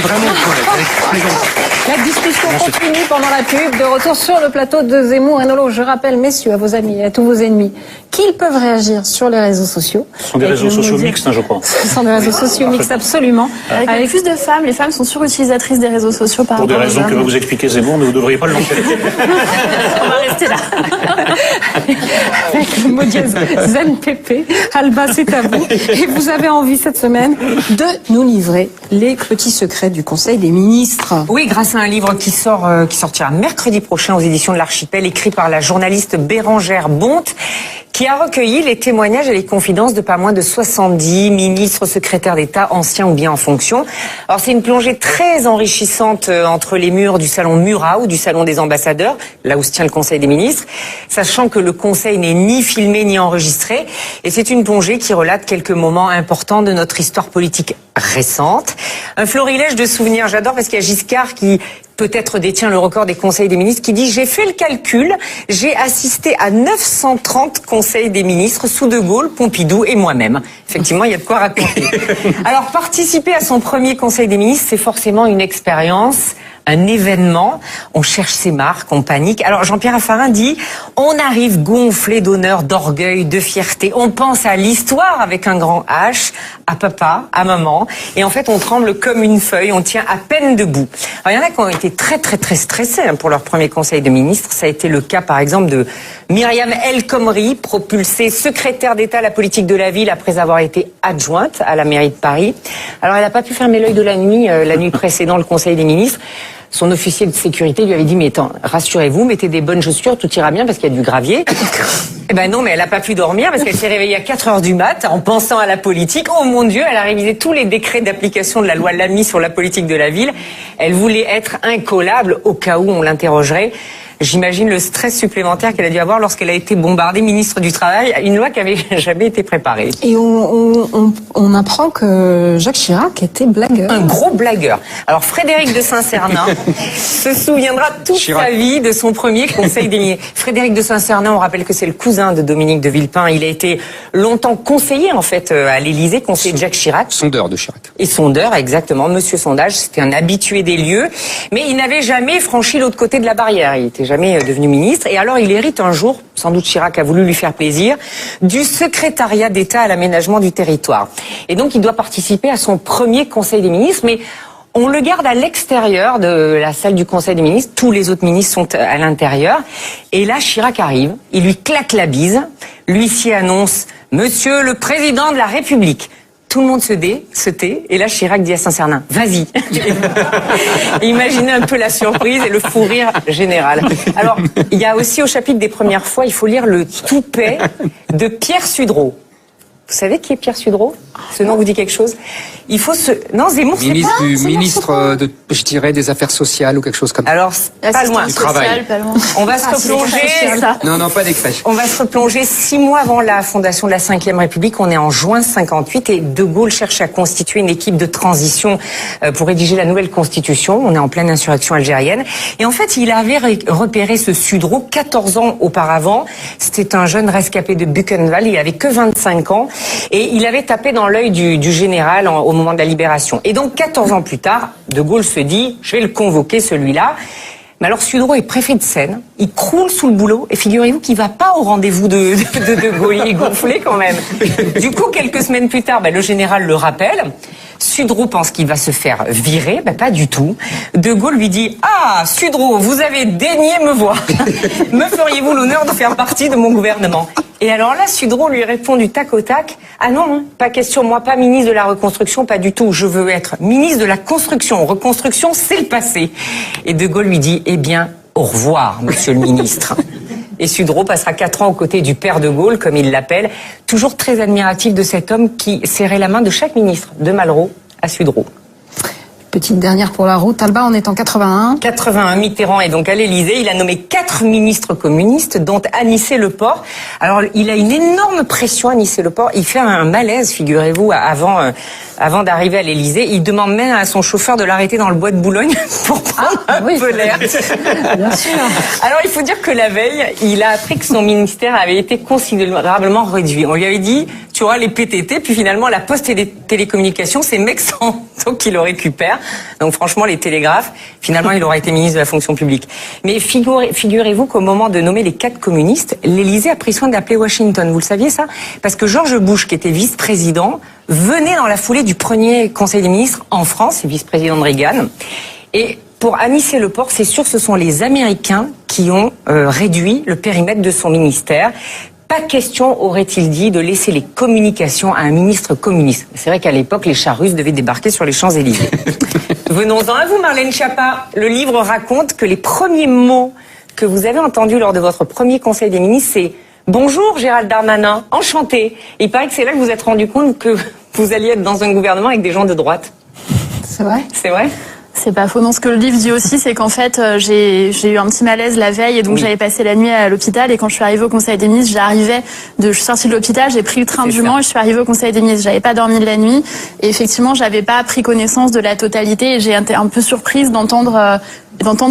vraiment La discussion continue pendant la pub. De retour sur le plateau de Zemmour et Nolo. Je rappelle, messieurs, à vos amis et à tous vos ennemis, qu'ils peuvent réagir sur les réseaux sociaux. Ce sont des réseaux sociaux mixtes, je crois. Ce sont des réseaux sociaux mixtes, absolument. Avec plus de femmes, les femmes sont surutilisatrices des réseaux sociaux par rapport aux hommes. Pour des raisons que va vous expliquer Zemmour, mais vous ne devriez pas le lancer. On va rester là. Avec le mot dièse Zen Pépé. Alba, c'est à vous. Et vous avez envie cette semaine de nous livrer les petits secrets du Conseil des ministres. Oui, grâce à un livre qui sortira mercredi prochain aux éditions de l'Archipel, écrit par la journaliste Bérangère Bonte, qui a recueilli les témoignages et les confidences de pas moins de 70 ministres, secrétaires d'État, anciens ou bien en fonction. Alors c'est une plongée très enrichissante entre les murs du salon Murat ou du salon des ambassadeurs, là où se tient le Conseil des ministres, sachant que le Conseil n'est ni filmé ni enregistré. Et c'est une plongée qui relate quelques moments importants de notre histoire politique récente. Un florilège de souvenirs, j'adore parce qu'il y a Giscard qui peut-être détient le record des conseils des ministres, qui dit « J'ai fait le calcul, j'ai assisté à 930 conseils des ministres sous De Gaulle, Pompidou et moi-même. » Effectivement, il y a de quoi raconter. Alors, participer à son premier conseil des ministres, c'est forcément une expérience, un événement. On cherche ses marques, on panique. Alors, Jean-Pierre Raffarin dit « On arrive gonflé d'honneur, d'orgueil, de fierté. On pense à l'histoire avec un grand H, à papa, à maman. Et en fait, on tremble comme une feuille, on tient à peine debout. » Alors, il y en a qui ont été très stressés pour leur premier conseil de ministres. Ça a été le cas, par exemple, de Myriam El Khomri, propulsée secrétaire d'État à la politique de la ville après avoir été adjointe à la mairie de Paris. Alors, elle n'a pas pu fermer l'œil de la nuit précédant le conseil des ministres. Son officier de sécurité lui avait dit « Mais attends, rassurez-vous, mettez des bonnes chaussures, tout ira bien parce qu'il y a du gravier. » Eh ben non, mais elle n'a pas pu dormir parce qu'elle s'est réveillée à 4h du mat en pensant à la politique. Oh mon Dieu, elle a révisé tous les décrets d'application de la loi Lamy sur la politique de la ville. Elle voulait être incollable au cas où on l'interrogerait. J'imagine le stress supplémentaire qu'elle a dû avoir lorsqu'elle a été bombardée ministre du Travail, une loi qui n'avait jamais été préparée. Et on apprend que Jacques Chirac était blagueur. Un gros blagueur. Alors Frédéric de Saint-Cernin se souviendra toute sa vie de son premier conseil des ministres. Frédéric de Saint-Cernin, on rappelle que c'est le cousin de Dominique de Villepin. Il a été longtemps conseiller en fait à l'Élysée, conseiller de Jacques Chirac. Sondeur de Chirac. Et sondeur, exactement. Monsieur Sondage, c'était un habitué des lieux. Mais il n'avait jamais franchi l'autre côté de la barrière. Il était jamais devenu ministre. Et alors, il hérite un jour, sans doute Chirac a voulu lui faire plaisir, du secrétariat d'État à l'aménagement du territoire. Et donc, il doit participer à son premier conseil des ministres, mais on le garde à l'extérieur de la salle du conseil des ministres. Tous les autres ministres sont à l'intérieur. Et là, Chirac arrive, il lui claque la bise. L'huissier annonce « Monsieur le Président de la République ». Tout le monde se tait, et là Chirac dit à Saint-Cernin, vas-y. Imaginez un peu la surprise et le fou rire général. Alors, il y a aussi au chapitre des premières fois, il faut lire le toupet de Pierre Sudreau. Vous savez qui est Pierre Sudreau? Ce nom vous dit quelque chose? Il faut se... Non, Zemmour, c'est pas... Ministre de, je dirais, des Affaires sociales ou quelque chose comme ça. Alors, pas loin. Du travail. Pas loin. On va se replonger... Non, pas des crèches. On va se replonger 6 mois avant la fondation de la Ve République. On est en juin 58 et De Gaulle cherche à constituer une équipe de transition pour rédiger la nouvelle constitution. On est en pleine insurrection algérienne. Et en fait, il avait repéré ce Sudreau 14 ans auparavant. C'était un jeune rescapé de Buchenwald. Il avait que 25 ans. Et il avait tapé dans l'œil du général au moment de la libération. Et donc, 14 ans plus tard, De Gaulle se dit, je vais le convoquer, celui-là. Mais alors, Sudreau est préfet de Seine, il croule sous le boulot, et figurez-vous qu'il va pas au rendez-vous de Gaulle, il est gonflé quand même. Du coup, quelques semaines plus tard, le général le rappelle. Sudreau pense qu'il va se faire virer, pas du tout. De Gaulle lui dit « Ah, Sudreau, vous avez daigné me voir. Me feriez-vous l'honneur de faire partie de mon gouvernement ?» Et alors là, Sudreau lui répond du tac au tac « Ah non, pas question, moi pas ministre de la reconstruction, pas du tout. Je veux être ministre de la construction. Reconstruction, c'est le passé. » Et De Gaulle lui dit « Eh bien, au revoir, monsieur le ministre. » Et Sudreau passera 4 ans aux côtés du père de Gaulle, comme il l'appelle, toujours très admiratif de cet homme qui serrait la main de chaque ministre, de Malraux à Sudreau. Petite dernière pour la route. Alba, on est en 81. 81, Mitterrand est donc à l'Élysée. Il a nommé 4 ministres communistes, dont Anicet Le Port. Alors, il a une énorme pression, Anicet Le Port. Il fait un malaise, figurez-vous, avant d'arriver à l'Élysée. Il demande même à son chauffeur de l'arrêter dans le bois de Boulogne pour prendre un peu l'air. Bien sûr. Alors, il faut dire que la veille, il a appris que son ministère avait été considérablement réduit. On lui avait dit, tu auras les PTT, puis finalement, la Poste et les télécommunications, ces mecs sont qui le récupèrent. Donc franchement, les télégraphes, finalement, il aurait été ministre de la fonction publique. Mais figurez-vous qu'au moment de nommer les 4 communistes, l'Élysée a pris soin d'appeler Washington. Vous le saviez ça? Parce que George Bush, qui était vice-président, venait dans la foulée du premier Conseil des ministres en France, vice-président de Reagan. Et pour anisser le porc, c'est sûr, ce sont les Américains qui ont réduit le périmètre de son ministère. Pas question, aurait-il dit, de laisser les communications à un ministre communiste. C'est vrai qu'à l'époque, les chars russes devaient débarquer sur les Champs-Élysées. Venons-en à vous, Marlène Schiappa. Le livre raconte que les premiers mots que vous avez entendus lors de votre premier Conseil des ministres, c'est « Bonjour Gérald Darmanin, enchanté ». Il paraît que c'est là que vous vous êtes rendu compte que vous alliez être dans un gouvernement avec des gens de droite. C'est vrai? C'est vrai? C'est pas faux. Non, ce que le livre dit aussi, c'est qu'en fait, j'ai eu un petit malaise la veille et donc j'avais passé la nuit à l'hôpital et quand je suis arrivée au Conseil des ministres, je suis sortie de l'hôpital, j'ai pris le train du Mans et je suis arrivée au Conseil des ministres. J'avais pas dormi de la nuit et effectivement, j'avais pas pris connaissance de la totalité et j'ai été un peu surprise d'entendre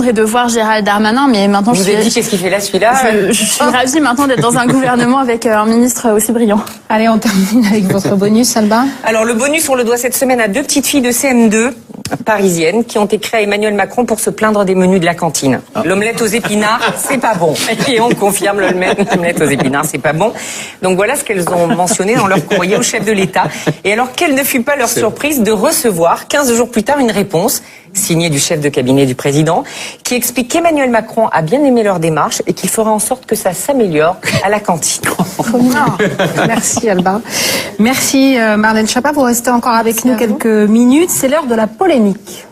et de voir Gérald Darmanin, mais maintenant vous avez dit qu'est-ce qu'il fait là, celui-là? Je suis ravie maintenant d'être dans un gouvernement avec un ministre aussi brillant. Allez, on termine avec votre bonus, Alba. Alors le bonus, on le doit cette semaine à 2 petites filles de CM2 parisiennes qui ont écrit à Emmanuel Macron pour se plaindre des menus de la cantine. L'omelette aux épinards, c'est pas bon. Et on confirme, l'omelette aux épinards, c'est pas bon. Donc voilà ce qu'elles ont mentionné dans leur courrier au chef de l'État. Et alors, quelle ne fut pas leur surprise de recevoir 15 jours plus tard une réponse signée du chef de cabinet du président qui explique qu'Emmanuel Macron a bien aimé leur démarche et qu'il fera en sorte que ça s'améliore à la cantine. Merci Alba. Merci Marlène Schiappa. Vous restez encore avec nous quelques minutes. C'est l'heure de la polémique.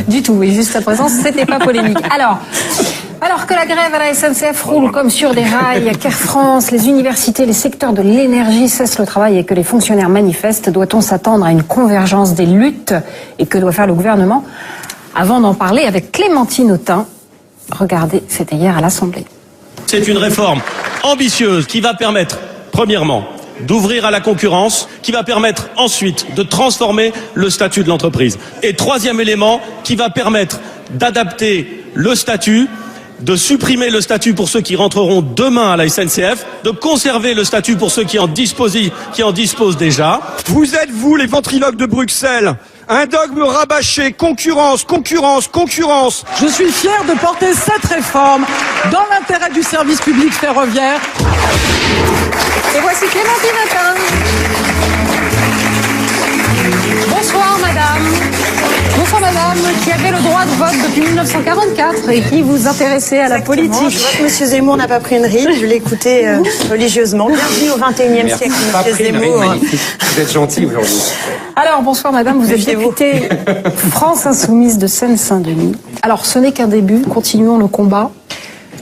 Du tout, oui, juste à présent, c'était pas polémique. Alors que la grève à la SNCF roule comme sur des rails, qu'Air France, les universités, les secteurs de l'énergie cessent le travail et que les fonctionnaires manifestent, doit-on s'attendre à une convergence des luttes? Et que doit faire le gouvernement? Avant d'en parler avec Clémentine Autain, regardez, c'était hier à l'Assemblée. C'est une réforme ambitieuse qui va permettre, premièrement, d'ouvrir à la concurrence, qui va permettre ensuite de transformer le statut de l'entreprise. Et troisième élément, qui va permettre d'adapter le statut, de supprimer le statut pour ceux qui rentreront demain à la SNCF, de conserver le statut pour ceux qui en disposent déjà. Vous êtes, vous, les ventriloques de Bruxelles, un dogme rabâché, concurrence, concurrence, concurrence. Je suis fier de porter cette réforme dans l'intérêt du service public ferroviaire. Et voici Clémentine Autain. Bonsoir madame. Bonsoir madame, qui avait le droit de vote depuis 1944 et qui vous intéressait à la politique. Je vois que M. Zemmour n'a pas pris une ride, je l'ai écouté religieusement. Bienvenue au XXIe siècle, M. Zemmour. Vous êtes gentil aujourd'hui. Alors, bonsoir madame, vous êtes députée France Insoumise de Seine-Saint-Denis. Alors, ce n'est qu'un début, continuons le combat.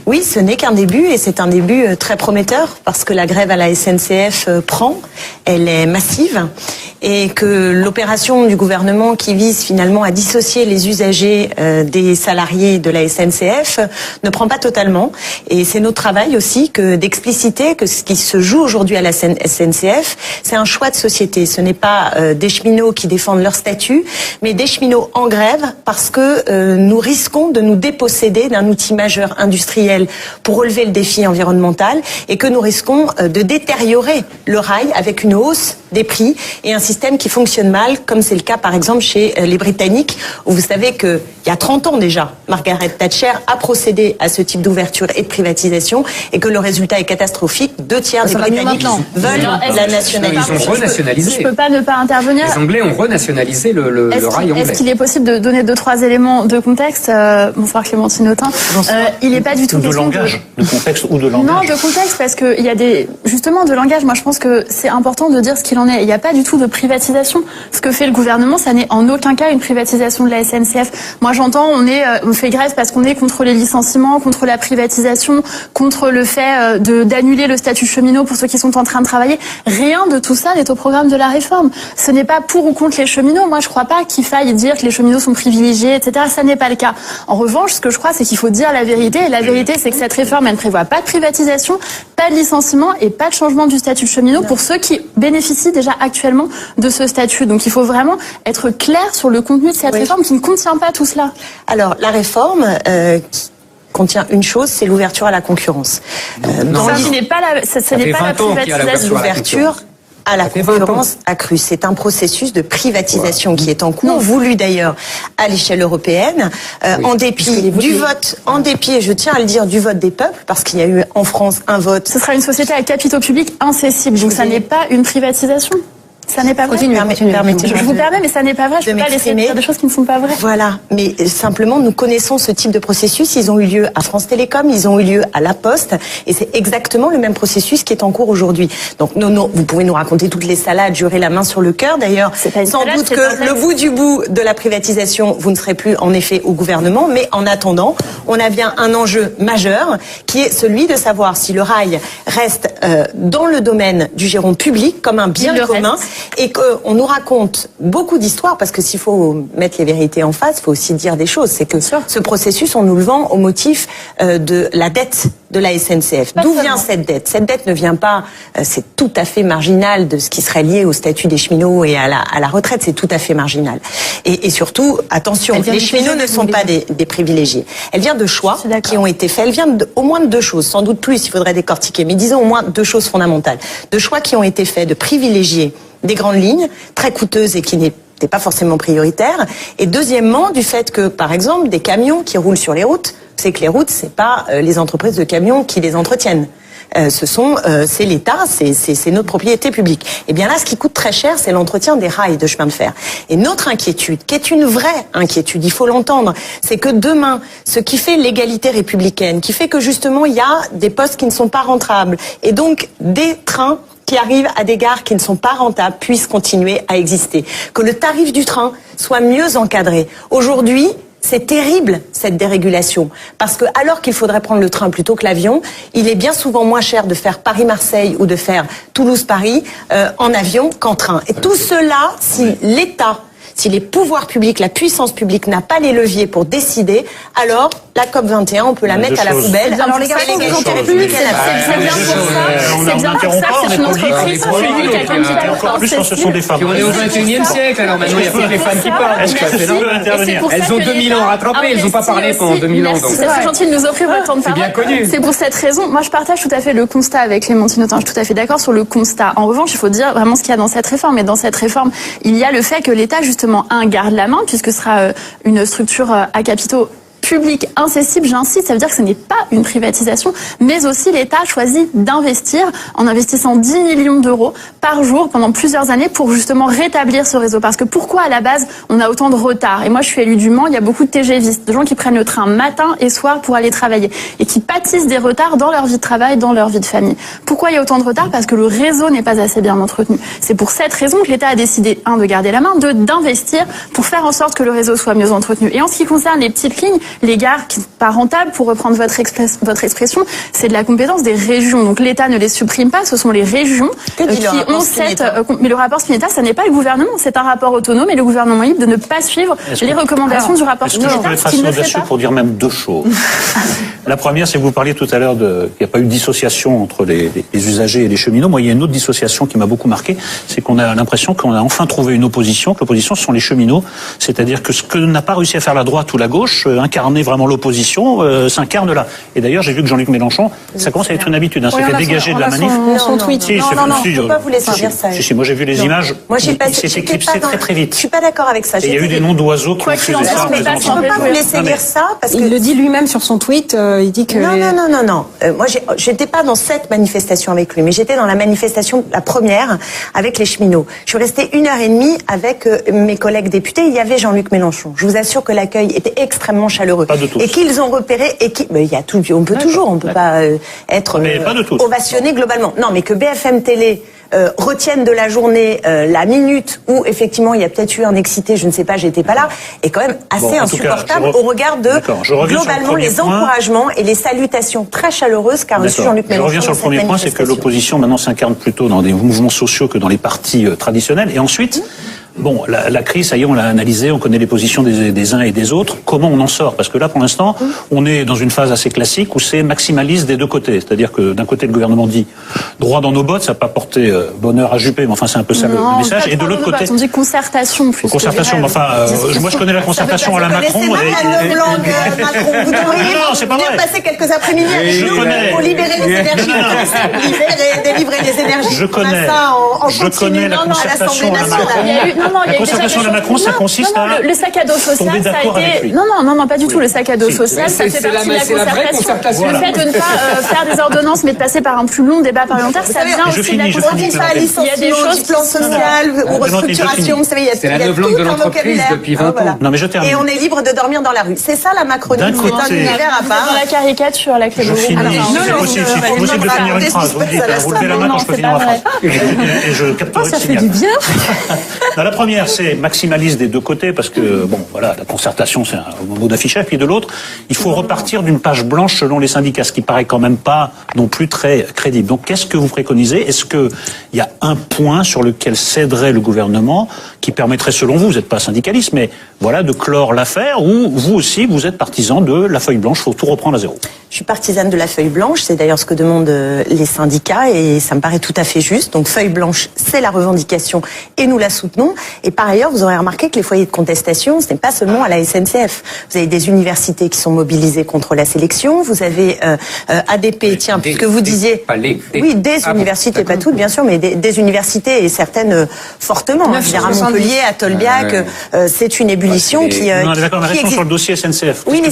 Oui, ce n'est qu'un début et c'est un début très prometteur parce que la grève à la SNCF prend, elle est massive et que l'opération du gouvernement qui vise finalement à dissocier les usagers des salariés de la SNCF ne prend pas totalement. Et c'est notre travail aussi que d'expliciter que ce qui se joue aujourd'hui à la SNCF, c'est un choix de société. Ce n'est pas des cheminots qui défendent leur statut, mais des cheminots en grève parce que nous risquons de nous déposséder d'un outil majeur industriel pour relever le défi environnemental et que nous risquons de détériorer le rail avec une hausse des prix et un système qui fonctionne mal, comme c'est le cas par exemple chez les Britanniques, où vous savez qu'il y a 30 ans déjà, Margaret Thatcher a procédé à ce type d'ouverture et de privatisation et que le résultat est catastrophique. 2/3 des Britanniques veulent la nationalisation. Ils ont renationalisé. Je peux pas ne pas intervenir. Les Anglais ont renationalisé le rail anglais. Est-ce qu'il est possible de donner 2-3 éléments de contexte? Bonsoir Clémentine Autain. Il n'est pas du tout de langage, de contexte ou de langage. Non, de contexte, parce qu'il y a justement de langage. Moi, je pense que c'est important de dire ce qu'il en est. Il n'y a pas du tout de privatisation. Ce que fait le gouvernement, ça n'est en aucun cas une privatisation de la SNCF. Moi, j'entends, on fait grève parce qu'on est contre les licenciements, contre la privatisation, contre le fait d'annuler le statut cheminot pour ceux qui sont en train de travailler. Rien de tout ça n'est au programme de la réforme. Ce n'est pas pour ou contre les cheminots. Moi, je crois pas qu'il faille dire que les cheminots sont privilégiés, etc. Ça n'est pas le cas. En revanche, ce que je crois, c'est qu'il faut dire la vérité. Et la vérité, c'est que cette réforme, elle ne prévoit pas de privatisation, pas de licenciement et pas de changement du statut de cheminot pour ceux qui bénéficient déjà actuellement de ce statut. Donc il faut vraiment être clair sur le contenu de cette réforme qui ne contient pas tout cela. Alors la réforme qui contient une chose, c'est l'ouverture à la concurrence. Ce n'est pas la privatisation. L'ouverture à la concurrence accrue. C'est un processus de privatisation qui est en cours, voulu d'ailleurs à l'échelle européenne, en dépit du vote, en dépit, et je tiens à le dire, du vote des peuples, parce qu'il y a eu en France un vote. Ce sera une société à capitaux publics incessibles, donc ça n'est pas une privatisation. Ça n'est pas vrai. Je vous permets, mais ça n'est pas vrai. Je ne peux pas laisser dire des choses qui ne sont pas vraies. Voilà. Mais simplement, nous connaissons ce type de processus. Ils ont eu lieu à France Télécom, ils ont eu lieu à La Poste. Et c'est exactement le même processus qui est en cours aujourd'hui. Donc, non, vous pouvez nous raconter toutes les salades, j'aurai la main sur le cœur. D'ailleurs, sans doute que le bout du bout de la privatisation, vous ne serez plus en effet au gouvernement. Mais en attendant, on a bien un enjeu majeur qui est celui de savoir si le rail reste dans le domaine du giron public comme un bien commun. Et qu'on nous raconte beaucoup d'histoires, parce que s'il faut mettre les vérités en face, il faut aussi dire des choses. C'est que ce processus, on nous le vend au motif de la dette de la SNCF. D'où vient cette dette? Cette dette ne vient pas, c'est tout à fait marginal de ce qui serait lié au statut des cheminots et à la retraite, c'est tout à fait marginal. Et surtout, attention, les cheminots ne sont pas des privilégiés. Elle vient de choix qui ont été faits. Elle vient au moins de deux choses, sans doute plus, il faudrait décortiquer, mais disons au moins deux choses fondamentales. De choix qui ont été faits de privilégier des grandes lignes, très coûteuses et qui n'étaient pas forcément prioritaires. Et deuxièmement, du fait que, par exemple, des camions qui roulent sur les routes, c'est que les routes, c'est pas les entreprises de camions qui les entretiennent. C'est l'État, c'est notre propriété publique. Et bien là, ce qui coûte très cher, c'est l'entretien des rails de chemin de fer. Et notre inquiétude, qui est une vraie inquiétude, il faut l'entendre, c'est que demain, ce qui fait l'égalité républicaine, qui fait que justement, il y a des postes qui ne sont pas rentables, et donc des trains qui arrivent à des gares qui ne sont pas rentables puissent continuer à exister. Que le tarif du train soit mieux encadré. Aujourd'hui, c'est terrible, cette dérégulation. Parce que, alors qu'il faudrait prendre le train plutôt que l'avion, il est bien souvent moins cher de faire Paris-Marseille ou de faire Toulouse-Paris en avion qu'en train. Et tout cela, si l'État, si les pouvoirs publics, la puissance publique n'a pas les leviers pour décider, alors la COP21, on peut la mettre à la poubelle. Alors les garçons, vous n'entendez plus. C'est bien pour ça que c'est une entreprise publique à capitaux plus quand ce sont des femmes. On est au 21e siècle, alors maintenant il y a plus que les femmes qui parlent. Est-ce que je peux intervenir? Elles ont 2000 ans rattrapés, elles n'ont pas parlé pendant 2000 ans. C'est très gentil de nous offrir votre temps de parole. C'est bien connu. C'est pour cette raison, moi je partage tout à fait le constat avec Clémentine Autain, je suis tout à fait d'accord sur le constat. En revanche, il faut dire vraiment ce qu'il y a dans cette réforme. Et dans cette réforme, il y a le fait que l'État, justement, garde la main, puisque ce sera une structure à capitaux public incessible, j'insiste, ça veut dire que ce n'est pas une privatisation, mais aussi l'État choisit d'investir en investissant 10 millions d'euros par jour pendant plusieurs années pour justement rétablir ce réseau. Parce que pourquoi à la base on a autant de retard? Et moi je suis élue du Mans, il y a beaucoup de TGVistes, de gens qui prennent le train matin et soir pour aller travailler et qui pâtissent des retards dans leur vie de travail, dans leur vie de famille. Pourquoi il y a autant de retard? Parce que le réseau n'est pas assez bien entretenu. C'est pour cette raison que l'État a décidé, de garder la main, d'investir pour faire en sorte que le réseau soit mieux entretenu. Et en ce qui concerne les petites lignes, les gares qui ne sont pas rentables, pour reprendre votre expression, c'est de la compétence des régions. Donc l'État ne les supprime pas, ce sont les régions qui ont cette... mais le rapport Spinetta, ça n'est pas le gouvernement, c'est un rapport autonome et le gouvernement est libre de ne pas suivre les recommandations du rapport Spinetta. Est-ce que je peux être assez audacieux pour dire même deux choses? La première, c'est que vous parliez tout à l'heure qu'il n'y a pas eu de dissociation entre les usagers et les cheminots. Moi, il y a une autre dissociation qui m'a beaucoup marqué, c'est qu'on a l'impression qu'on a enfin trouvé une opposition, que l'opposition, ce sont les cheminots. C'est-à-dire que ce que n'a pas réussi à faire la droite ou la gauche, incarner vraiment l'opposition, s'incarne là. Et d'ailleurs, j'ai vu que Jean-Luc Mélenchon, ça commence à être une habitude, ça fait dégager de la manif. Son tweet. Non, je ne peux pas vous laisser dire ça. Si, moi j'ai vu les images, moi, il s'est éclipsé très vite. Je suis pas d'accord avec ça. Et il y a eu des noms d'oiseaux qui ont fait ça. Je ne peux pas vous laisser dire ça parce que... Il le dit lui-même sur son tweet, il dit que... Non. Moi, j'étais pas dans cette manifestation avec lui, mais j'étais dans la manifestation, la première, avec les cheminots. Je suis restée 1h30 avec mes collègues députés. Il y avait Jean-Luc Mélenchon. Je vous assure que l'accueil était extrêmement chaleureux. Pas de tous. Et qu'ils ont repéré, mais il y a tout, on peut pas être ovationné globalement. Non, mais que BFM Télé retiennent de la journée la minute où effectivement il y a peut-être eu un excité, je ne sais pas, j'étais pas là, est quand même assez insupportable au regard de globalement les encouragements et les salutations très chaleureuses qu'a reçu Jean-Luc Mélenchon. Je reviens sur le premier point, c'est que l'opposition maintenant s'incarne plutôt dans des mouvements sociaux que dans les partis traditionnels. Et ensuite, Bon, la crise, ça y est, on l'a analysée, on connaît les positions des uns et des autres. Comment on en sort? Parce que là, pour l'instant, on est dans une phase assez classique où c'est maximaliste des deux côtés. C'est-à-dire que d'un côté, le gouvernement dit droit dans nos bottes, ça n'a pas porté bonheur à Juppé, mais enfin, c'est un peu ça le message. Et de l'autre côté, on dit concertation plus. Concertation, mais enfin, moi je connais la concertation à la Macron. Macron. Vous devriez bien passer quelques après-midi avec nous pour libérer les énergies. Délivrer les énergies. Je connais la concertation à la Macron. La concertation à la Macron, ça consiste à le sac à dos social, ça a été. Non, pas du tout. Le sac à dos social, ça fait partie de la concertation. Le fait de ne pas faire des ordonnances, mais de passer par un plus long débat parlementaire, ça vient aussi de la concertation. Il y a des choses, plan social ou restructuration. Vous savez, il y a c'est la neuve-langue de l'entreprise depuis 20 ans. Non, mais je termine. Et on est libre de dormir dans la rue. C'est ça la Macronie. C'est un univers à part. Dans la caricature, la clé de c'est possible de finir une phrase. Vous levez la main quand je peux finir ma phrase. Et je capterai le signal. Ça fait du bien. La première, c'est maximaliste des deux côtés, parce que, bon, voilà, la concertation, c'est un mot d'affichage. Puis de l'autre, il faut repartir d'une page blanche selon les syndicats, ce qui paraît quand même pas non plus très crédible. Donc, qu'est-ce que vous préconisez? Est-ce qu'il y a un point sur lequel céderait le gouvernement qui permettrait, selon vous n'êtes pas syndicaliste, mais voilà, de clore l'affaire, ou vous aussi, vous êtes partisan de la feuille blanche, il faut tout reprendre à zéro? Je suis partisane de la feuille blanche, c'est d'ailleurs ce que demandent les syndicats et ça me paraît tout à fait juste. Donc feuille blanche, c'est la revendication et nous la soutenons. Et par ailleurs, vous aurez remarqué que les foyers de contestation, ce n'est pas seulement à la SNCF. Vous avez des universités qui sont mobilisées contre la sélection, vous avez ADP, tiens, puisque vous disiez... Oui, des universités, pas toutes bien sûr, mais des universités et certaines fortement. Je veux dire, à Montpellier, à Tolbiac, c'est une ébullition qui Non, d'accord, mais restons sur le dossier SNCF. Oui, mais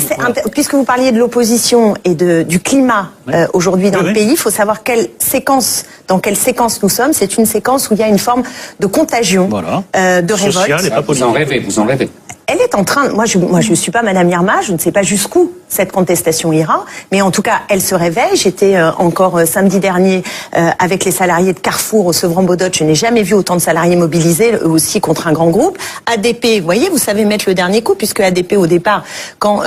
puisque vous parliez de l'opposition et du climat aujourd'hui dans le pays, il faut savoir dans quelle séquence nous sommes. C'est une séquence où il y a une forme de contagion, de révolte. Sociale et pas politique. Vous en rêvez. Elle est en train, moi je suis pas Madame Irma, je ne sais pas jusqu'où cette contestation ira, mais en tout cas elle se réveille. J'étais encore samedi dernier avec les salariés de Carrefour au Sevran-Bodot, je n'ai jamais vu autant de salariés mobilisés, eux aussi contre un grand groupe. ADP, vous voyez, vous savez mettre le dernier coup, puisque ADP au départ, quand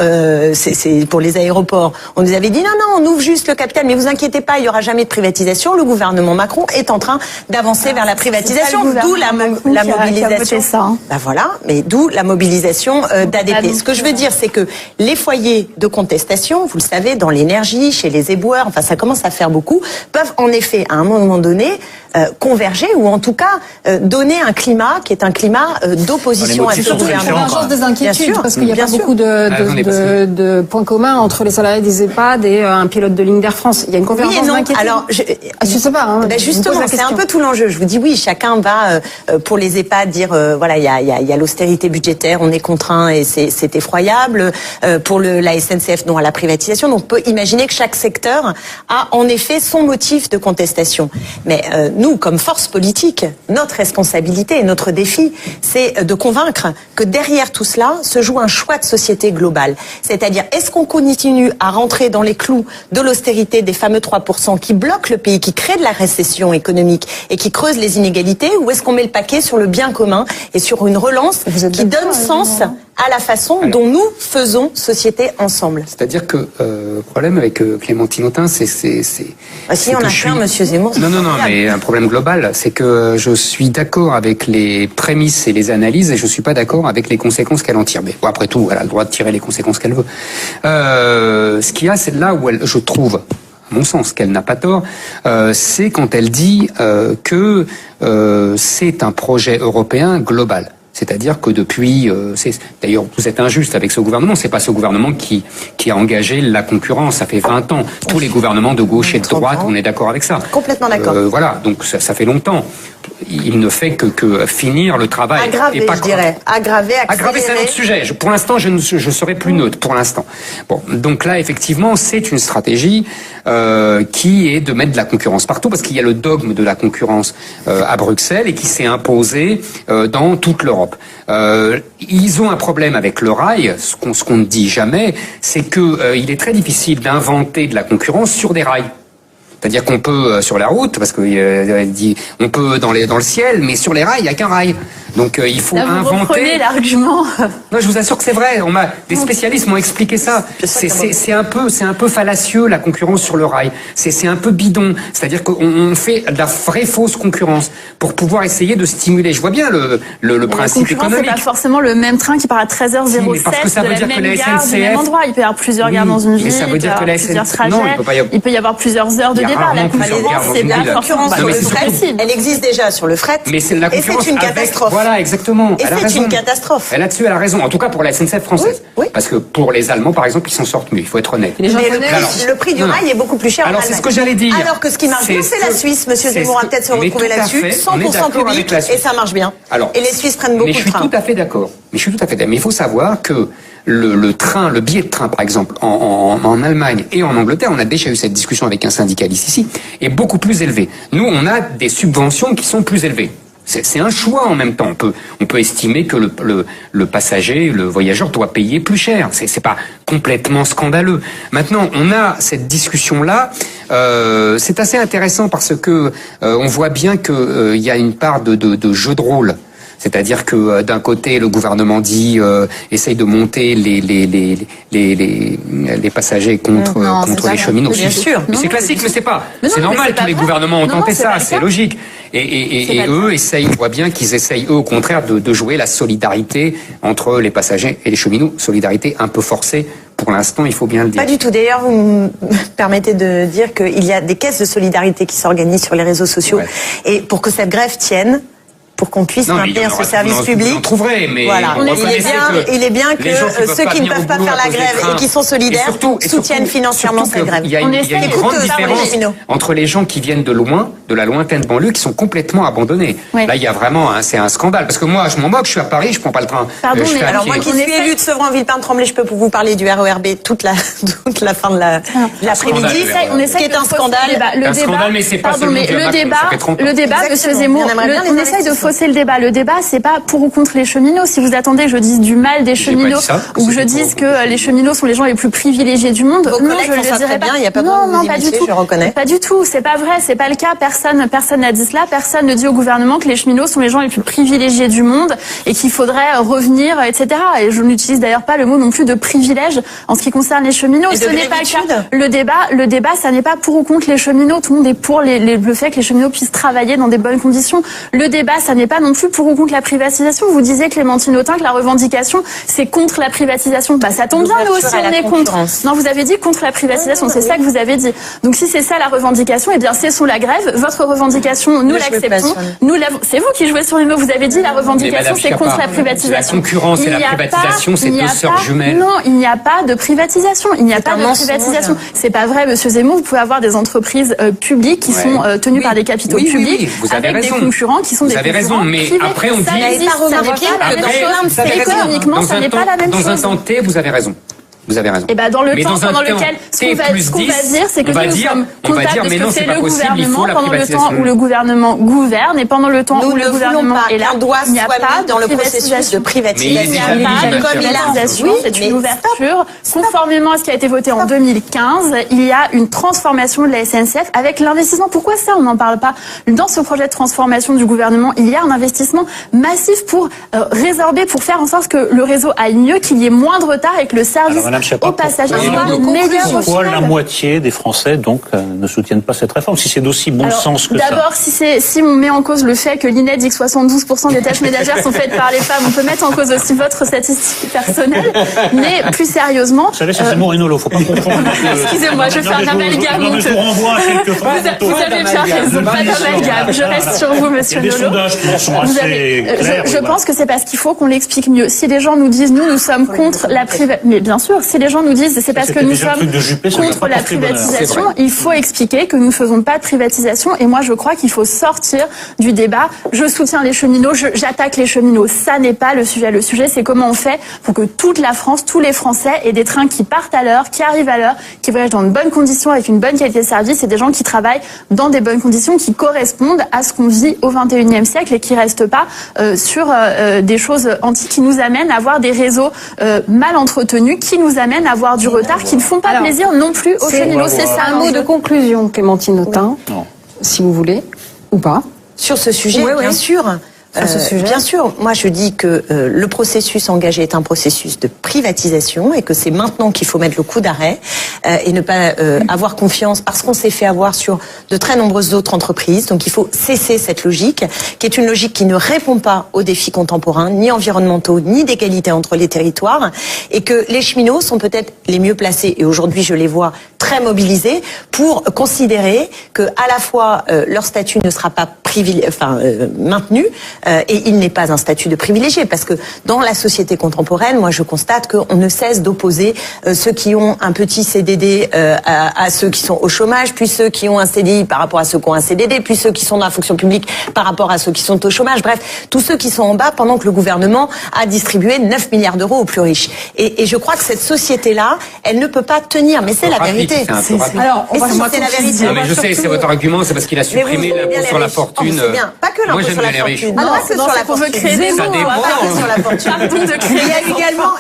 c'est pour les aéroports, on nous avait dit non, on ouvre juste le capital, mais vous inquiétez pas, il y aura jamais de privatisation. Le gouvernement Macron est en train d'avancer vers la privatisation, d'où la mobilisation. Ben voilà, mais d'où la mobilisation d'ADP. Ce que je veux dire, c'est que les foyers de contestation, vous le savez, dans l'énergie, chez les éboueurs, enfin ça commence à faire beaucoup, peuvent en effet, à un moment donné, converger ou en tout cas donner un climat qui est un climat d'opposition à ce gouvernement. Il y a des inquiétudes parce qu'il n'y a pas beaucoup de points communs entre les salariés des EHPAD et un pilote de ligne d'Air France. Il y a une convergence d'inquiétudes. Alors, je sais pas. Justement, c'est un peu tout l'enjeu. Je vous dis oui, chacun va pour les EHPAD dire voilà, il y a l'austérité budgétaire, on est contraint et c'est effroyable. Pour la SNCF, non à la privatisation. Donc on peut imaginer que chaque secteur a en effet son motif de contestation. Mais nous, comme force politique, notre responsabilité et notre défi, c'est de convaincre que derrière tout cela se joue un choix de société global. C'est-à-dire, est-ce qu'on continue à rentrer dans les clous de l'austérité des fameux 3% qui bloquent le pays, qui créent de la récession économique et qui creusent les inégalités, ou est-ce qu'on met le paquet sur le bien commun et sur une relance qui donne sens à la façon dont nous faisons société ensemble? C'est-à-dire que le problème avec Clémentine Autain, c'est si on a fait Monsieur Zemmour. Non, mais un problème global, c'est que je suis d'accord avec les prémices et les analyses, et je suis pas d'accord avec les conséquences qu'elle en tire. Mais bon, après tout, elle a le droit de tirer les conséquences qu'elle veut. Ce qu'il y a, c'est là où je trouve, à mon sens, qu'elle n'a pas tort, c'est quand elle dit que c'est un projet européen global. C'est-à-dire que depuis, d'ailleurs, vous êtes injuste avec ce gouvernement. C'est pas ce gouvernement qui a engagé la concurrence. Ça fait 20 ans. Tous les gouvernements de gauche et de droite, on est d'accord avec ça. Complètement d'accord. Voilà. Donc ça fait longtemps. Il ne fait que finir le travail. Aggraver, et pas je dirais. Aggraver, c'est un autre sujet. Pour l'instant, je serai plus neutre. Pour l'instant. Bon. Donc là, effectivement, c'est une stratégie qui est de mettre de la concurrence partout, parce qu'il y a le dogme de la concurrence à Bruxelles et qui s'est imposé dans toute l'Europe. Ils ont un problème avec le rail. Ce qu'on ne dit jamais, c'est que il est très difficile d'inventer de la concurrence sur des rails. C'est-à-dire qu'on peut sur la route, parce que dit on peut dans le ciel, mais sur les rails il y a qu'un rail. Donc il faut Là, vous inventer. reprenez l'argument. Non, je vous assure que c'est vrai. Des spécialistes m'ont expliqué ça. C'est un peu fallacieux la concurrence sur le rail. C'est un peu bidon. C'est-à-dire qu'on fait de la vraie fausse concurrence pour pouvoir essayer de stimuler. Je vois bien le principe économique. C'est pas forcément le même train qui part à 13h07 mais parce que ça de veut la dire que même la gare, du SNCF même endroit. Il peut y avoir plusieurs gares dans une ville. Mais ça veut dire que la plusieurs SNCF, trajets. non, il peut y avoir plusieurs heures de Il y a départ. La rarement plusieurs gares concurrence, dans c'est une pas ville. forcément Sur le fret, possible. elle existe déjà sur le fret. Mais c'est la Et concurrence c'est une avec- catastrophe. Voilà, exactement. Et Elle a c'est raison. une catastrophe. Là-dessus, elle a raison. En tout cas, pour la SNCF française. Oui, oui. Parce que pour les Allemands, par exemple, ils s'en sortent mieux. Il faut être honnête. Les Mais Japonais, le prix du non, non. rail est beaucoup plus cher en Alors, c'est Allemagne. ce que j'allais dire. Alors que ce qui marche bien, c'est la Suisse. Monsieur c'est Zemmour ce va peut-être se que- mais retrouver tout à là-dessus. fait, on est 100% d'accord avec public la et Suisse. ça marche bien. Alors, Et les Suisses prennent beaucoup mais de je suis trains. tout à fait d'accord. Mais il faut savoir que le billet de train, par exemple, en Allemagne et en Angleterre, on a déjà eu cette discussion avec un syndicaliste ici, est beaucoup plus élevé. Nous, on a des subventions qui sont plus élevées. C'est un choix en même temps. On peut estimer que le passager, le voyageur doit payer plus cher. C'est pas complètement scandaleux. Maintenant, on a cette discussion-là. C'est assez intéressant parce que on voit bien que il y a une part de jeu de rôle. C'est-à-dire que d'un côté, le gouvernement dit essaye de monter les passagers contre les cheminots. Bien sûr. Mais c'est classique, mais c'est pas. Mais non, C'est mais normal. c'est pas Tous les vrai. gouvernements ont Non, tenté non, c'est ça. pas le C'est cas. logique. C'est Et pas le eux cas. on voit bien qu'ils essayent eux au contraire de jouer la solidarité entre les passagers et les cheminots. Solidarité un peu forcée. Pour l'instant, il faut bien le dire. Pas du tout. D'ailleurs, vous me permettez de dire qu'il y a des caisses de solidarité qui s'organisent sur les réseaux sociaux. Ouais. Et pour que cette grève tienne, pour qu'on puisse Non, mais maintenir ce vous service en public. trouverez, mais Voilà. on reconnaissait Il est bien que les gens ceux qui ne peuvent pas faire la grève et qui sont solidaires soutiennent financièrement cette grève. Il y a une essaie grande de différence les cheminots. entre les gens qui viennent de loin, de la lointaine banlieue, qui sont complètement abandonnés. Ouais. Là, il y a vraiment, c'est un scandale. Parce que moi, je m'en moque, je suis à Paris, je prends pas le train. Pardon, Je fais mais à Alors pied. moi qui suis élue de Sevran-Villepin-Tremblay, je peux vous parler du RERB toute la fin de l'après-midi. Scandale, On essaie Ce qui est de un fausser scandale. le débat. Un scandale, mais c'est pas Pardon, seulement mais du le Macron, débat, ça fait 30 ans. le débat, Exactement. monsieur Zemmour, On aimerait bien les on essaye de investissements. fausser le débat. Le débat, c'est pas pour ou contre les cheminots. Si vous attendez que je dise du mal des J'ai pas cheminots dit ça, ou que je c'était dise pour- que les cheminots sont les gens les plus privilégiés du monde, Vos non, collègues je ne font ça le dirais très pas. bien, il y a pas besoin de Non, vous pas du imiter, tout. je reconnais. Pas du tout. C'est pas vrai. C'est pas le cas. Personne n'a dit cela. Personne ne dit au gouvernement que les cheminots sont les gens les plus privilégiés du monde et qu'il faudrait revenir, etc. Et je n'utilise d'ailleurs pas le mot non plus de privilège en ce qui concerne les cheminots. Et de Ce n'est pas le grévitude. cas. Le débat, ça n'est pas pour ou contre les cheminots. Tout le monde est pour le fait que les cheminots puissent travailler dans des bonnes conditions. Le débat, ça n'est pas non plus pour ou contre la privatisation. Vous disiez, Clémentine Autain, que la revendication, c'est contre la privatisation. Bah, ça tombe bien, nous aussi, L'ouverture à on la est contre. concurrence. Non, vous avez dit contre la privatisation. C'est ça que vous avez dit. Donc, si c'est ça la revendication, eh bien, cessons la grève. Votre revendication, nous Mais je veux pas l'acceptons. sur les- Nous l'avons. C'est vous qui jouez sur les mots. Vous avez dit la Mais revendication, Madame c'est contre Schiappa, la privatisation. la concurrence et Il la n'y a privatisation, pas- c'est il n'y deux a sœurs pas- jumelles. Non, il n'y a pas de privatisation. Il n'y a C'est pas un de mensonge. privatisation. C'est pas vrai, monsieur Zemmour. Vous pouvez avoir des entreprises publiques qui Ouais. sont tenues Oui. par des capitaux Oui, oui, publics oui, vous avez avec raison. des concurrents qui sont Vous des avez raison, concurrents mais privés. après, on Ça dit- existe, pas ça n'est remarqué pas la que même dans chose. plein de Vous avez raison. Économiquement, ça n'est pas la même chose. Dans un temps T, vous avez raison. Vous avez raison. Et ben dans le Mais temps dans un pendant temps lequel ce T qu'on va plus 10, dire, c'est que on va nous dire- sommes on va comptables dire, de mais ce non, que c'est fait pas le possible, il gouvernement faut la pendant le temps privatisation. où le gouvernement gouverne et pendant le temps Nous où ne le voulons gouvernement pas est là. qu'un doigt Il n'y a soit pas mis dans le processus de privatisation. privatisation. Mais Il n'y a déjà mis, pas de ma chère. privatisation, Oui, c'est mais une ouverture. Conformément à ce qui a été voté en 2015, il y a une transformation de la SNCF avec l'investissement. Pourquoi ça, on n'en parle pas? Dans ce projet de transformation du gouvernement, il y a un investissement massif pour résorber, pour faire en sorte que le réseau aille mieux, qu'il y ait moins de retard et que le service Alors, Madame Schiappa, aux passagers pourquoi- soit meilleur au Pourquoi la final. moitié des Français donc ne soutiennent pas cette réforme si c'est d'aussi bon Alors, sens que ça? d'abord, si on met en cause le fait que l'INED dit que 72% des tâches ménagères sont faites par les femmes, on peut mettre en cause aussi votre statistique personnelle. Mais plus sérieusement, Vous savez, c'est Zemmour et Nolo, faut pas confondre. excusez-moi, je fais un amalgame. Non, mais je vous renvoie à quelques fois. Vous avez bien raison, pas d'amalgame. Je reste sur vous, monsieur Il y a des Nolo. sondages qui sont Vous assez avez- clairs. je pense que c'est parce qu'il faut qu'on l'explique mieux. Si les gens nous disent, nous sommes contre la privatisation, mais bien sûr, si les gens nous disent, c'est parce que c'était nous déjà le sommes truc de Juppé, ça lui a contre pas la porté bonheur. privatisation, C'est vrai. il faut expliquer que nous ne faisons pas de privatisation. Et moi, je crois qu'il faut sortir du débat. Je soutiens les cheminots, j'attaque les cheminots. Ça n'est pas le sujet. Le sujet, c'est comment on fait pour que toute la France, tous les Français aient des trains qui partent à l'heure, qui arrivent à l'heure, qui voyagent dans de bonnes conditions, avec une bonne qualité de service, et des gens qui travaillent dans des bonnes conditions, qui correspondent à ce qu'on vit au XXIe siècle et qui restent pas sur des choses antiques qui nous amènent à avoir des réseaux mal entretenus, qui nous amènent à avoir du retard, qui ne font pas Alors, plaisir non plus aux cheminots. C'est ça Un mot de conclusion, Clémentine Autain, Non. si vous voulez, ou pas. Sur ce sujet, Oui, oui. bien sûr. sur ce sujet? Bien sûr. Moi, je dis que le processus engagé est un processus de privatisation et que c'est maintenant qu'il faut mettre le coup d'arrêt et ne pas avoir confiance parce qu'on s'est fait avoir sur de très nombreuses autres entreprises. Donc, il faut cesser cette logique qui est une logique qui ne répond pas aux défis contemporains, ni environnementaux, ni d'égalité entre les territoires, et que les cheminots sont peut-être les mieux placés, et aujourd'hui je les vois très mobilisés, pour considérer que à la fois leur statut ne sera pas maintenu, et il n'est pas un statut de privilégié, parce que dans la société contemporaine, moi je constate qu'on ne cesse d'opposer ceux qui ont un petit CDD à ceux qui sont au chômage, puis ceux qui ont un CDI par rapport à ceux qui ont un CDD, puis ceux qui sont dans la fonction publique par rapport à ceux qui sont au chômage, bref, tous ceux qui sont en bas pendant que le gouvernement a distribué 9 milliards d'euros aux plus riches. Et je crois que cette société-là, elle ne peut pas tenir, mais c'est la vérité. Alors, c'est la vérité. Non, mais je sais, c'est votre argument, c'est parce qu'il a supprimé l'impôt sur la fortune. C'est bien. Pas que l'impôt sur la fortune. Ah non, Pas que sur la fortune. Ça dépend. Sur la fortune.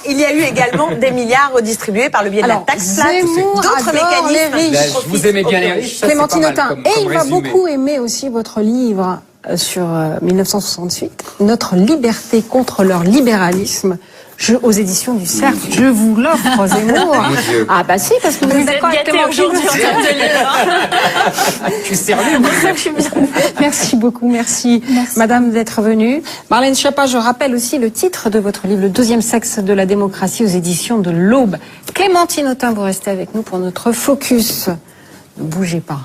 Il y a eu également des milliards redistribués par le biais de la taxe plate, d'autres mécanismes. Vous aimez bien les riches. Clémentine Autain. Et il va beaucoup aimer aussi votre livre sur 1968, Notre liberté contre leur libéralisme. Aux éditions du Cercle. Je vous l'offre, Zemmour. Ah bah si, parce que vous êtes d'accord avec Clémentine aujourd'hui en termes de livre. Je suis sérieux. Merci beaucoup, merci Madame d'être venue. Marlène Schiappa, je rappelle aussi le titre de votre livre, Le deuxième sexe de la démocratie, aux éditions de l'Aube. Clémentine Autain, vous restez avec nous pour notre focus. Ne bougez pas.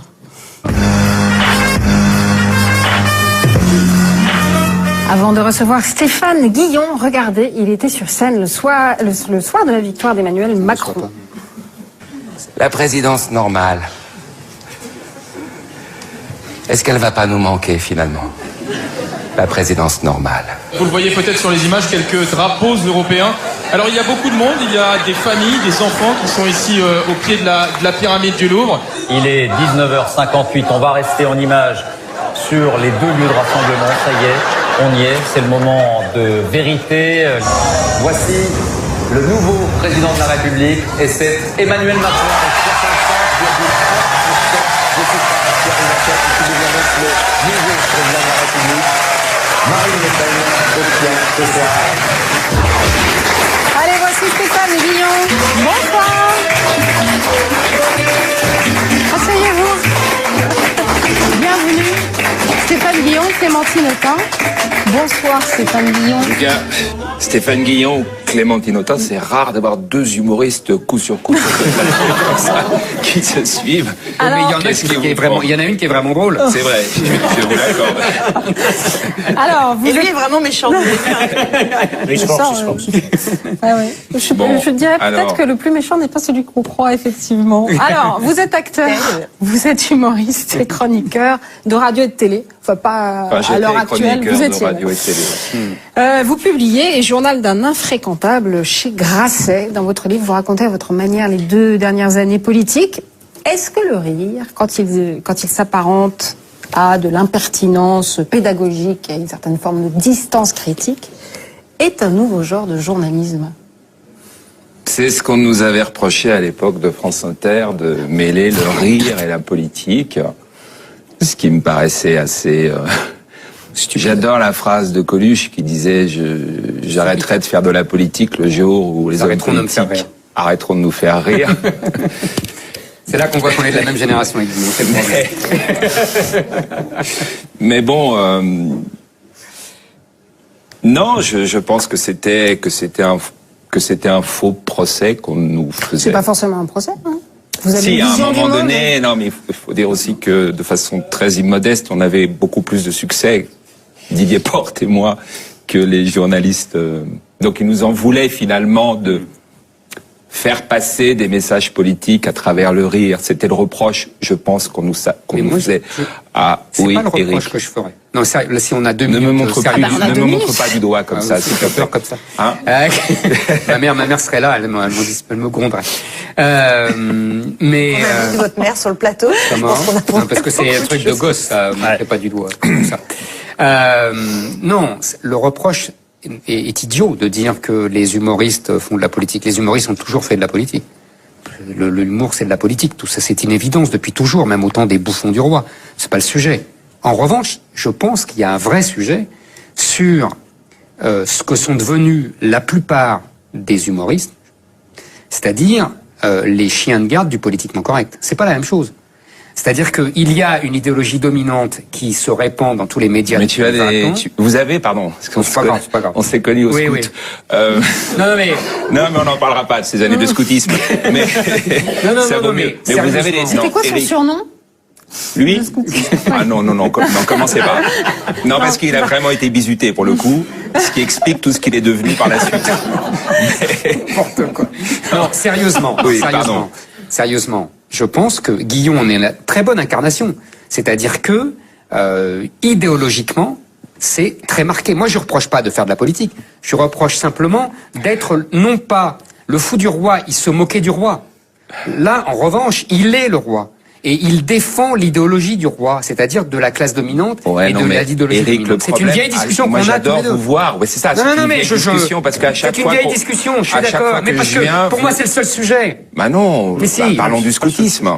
Avant de recevoir Stéphane Guillon, regardez, il était sur scène le soir de la victoire d'Emmanuel Macron. La présidence normale. Est-ce qu'elle va pas nous manquer finalement? La présidence normale. Vous le voyez peut-être sur les images, quelques drapeaux européens. Alors il y a beaucoup de monde, il y a des familles, des enfants qui sont ici au pied de la pyramide du Louvre. Il est 19h58, on va rester en image sur les 2 lieux de rassemblement, ça y est. On y est, c'est le moment de vérité. Voici le nouveau président de la République et c'est Emmanuel Macron. Le nouveau président de la République. Marine Le Pen obtient ce soir. Allez, voici Stéphane Guillon. Bonsoir. Asseyez-vous. Bienvenue. Stéphane Guillon, Clémentine Autain. Bonsoir Stéphane Guillon. En tout cas, Stéphane Guillon, Clémentine Autain, c'est rare d'avoir 2 humoristes coup sur coup comme ça, qui se suivent. Alors, mais il y en a une qui est vraiment drôle. C'est vrai, je vous l'accorde. Alors, Et lui est vraiment méchant. Il se force. Ah ouais. Je dirais peut-être que le plus méchant n'est pas celui qu'on croit, effectivement. Alors, vous êtes acteur, vous êtes humoriste et chroniqueur de radio et de télé. Enfin, pas à l'heure actuelle, vous étiez. Radio et télé. Vous publiez « Et journal d'un infréquentable » chez Grasset. Dans votre livre, vous racontez à votre manière les 2 dernières années politiques. Est-ce que le rire, quand il s'apparente à de l'impertinence pédagogique, à une certaine forme de distance critique, est un nouveau genre de journalisme? C'est ce qu'on nous avait reproché à l'époque de France Inter, de mêler le rire et la politique. Ce qui me paraissait assez... J'adore la phrase de Coluche qui disait « J'arrêterai de faire de la politique le jour où les hommes politiques arrêteront de nous faire rire. » C'est là qu'on voit qu'on est de la même génération avec vous. Mais bon... non, je pense que c'était un faux procès qu'on nous faisait. C'est pas forcément un procès, hein. Vous avez si, une à un vision moment du monde, donné, non, mais il faut dire aussi que de façon très immodeste, on avait beaucoup plus de succès, Didier Porte et moi, que les journalistes. Donc ils nous en voulaient finalement de faire passer des messages politiques à travers le rire. C'était le reproche, je pense, qu'on nous faisait à oui, pas le reproche Éric. Que je ferais. Non, ça, là, si on a 2 minutes... Ne me montre pas du doigt comme ça, s'il te plaît. Comme ça. Hein ma mère serait là, elle me gronderait. Mais... On a vu votre mère sur le plateau. Comment non, parce que c'est un truc de gosse, ça. Ne montrez pas du doigt. Comme ça. Non, le reproche est idiot de dire que les humoristes font de la politique. Les humoristes ont toujours fait de la politique. L'humour, c'est de la politique. Tout ça, c'est une évidence depuis toujours, même au temps des bouffons du roi. C'est pas le sujet. En revanche, je pense qu'il y a un vrai sujet sur ce que sont devenus la plupart des humoristes, c'est-à-dire les chiens de garde du politiquement correct. C'est pas la même chose. C'est-à-dire qu'il y a une idéologie dominante qui se répand dans tous les médias. Mais vous avez, pardon, c'est pas grave. On s'est connus au scout. Oui. Non, mais on n'en parlera pas de ces années de scoutisme. Mais non, mais vous avez des. C'était quoi son surnom? Lui? Ah non, commencez pas. Non, parce qu'il a vraiment été bizuté pour le coup, ce qui explique tout ce qu'il est devenu par la suite. N'importe quoi. Non, sérieusement. Sérieusement. Je pense que Guillon en est la très bonne incarnation. C'est-à-dire que, idéologiquement, c'est très marqué. Moi, je reproche pas de faire de la politique. Je reproche simplement d'être, non pas le fou du roi, il se moquait du roi. Là, en revanche, il est le roi. Et il défend l'idéologie du roi, c'est-à-dire de la classe dominante et de l'idéologie dominante. C'est une vieille discussion qu'on a tous les deux. Moi, j'adore vous voir. Ouais, c'est ça. Non, mais discussion parce qu'à chaque fois. C'est une vieille discussion. Je suis d'accord. Mais parce que pour moi, c'est le seul sujet. Bah non. Mais si. Parlons du scoutisme.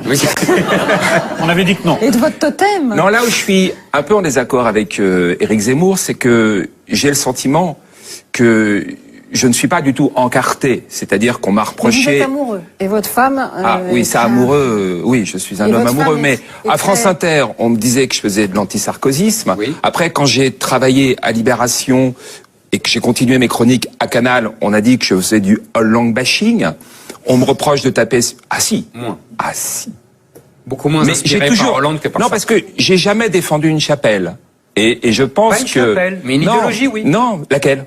On avait dit que non. Et de votre totem. Non, là où je suis un peu en désaccord avec Éric Zemmour, c'est que j'ai le sentiment que je ne suis pas du tout encarté, c'est-à-dire qu'on m'a reproché... Mais vous êtes amoureux, et votre femme... oui, ça amoureux, oui, je suis un homme amoureux, mais à France Inter, on me disait que je faisais de l'antisarkozisme. Oui. Après, quand j'ai travaillé à Libération et que j'ai continué mes chroniques à Canal, on a dit que je faisais du Hollande bashing. On me reproche de taper... Ah si. Moins. Ah si. Beaucoup moins inspiré par Hollande que par ça. Non, parce que j'ai jamais défendu une chapelle. Et je pense pas une chapelle, mais une idéologie, oui. Non, laquelle?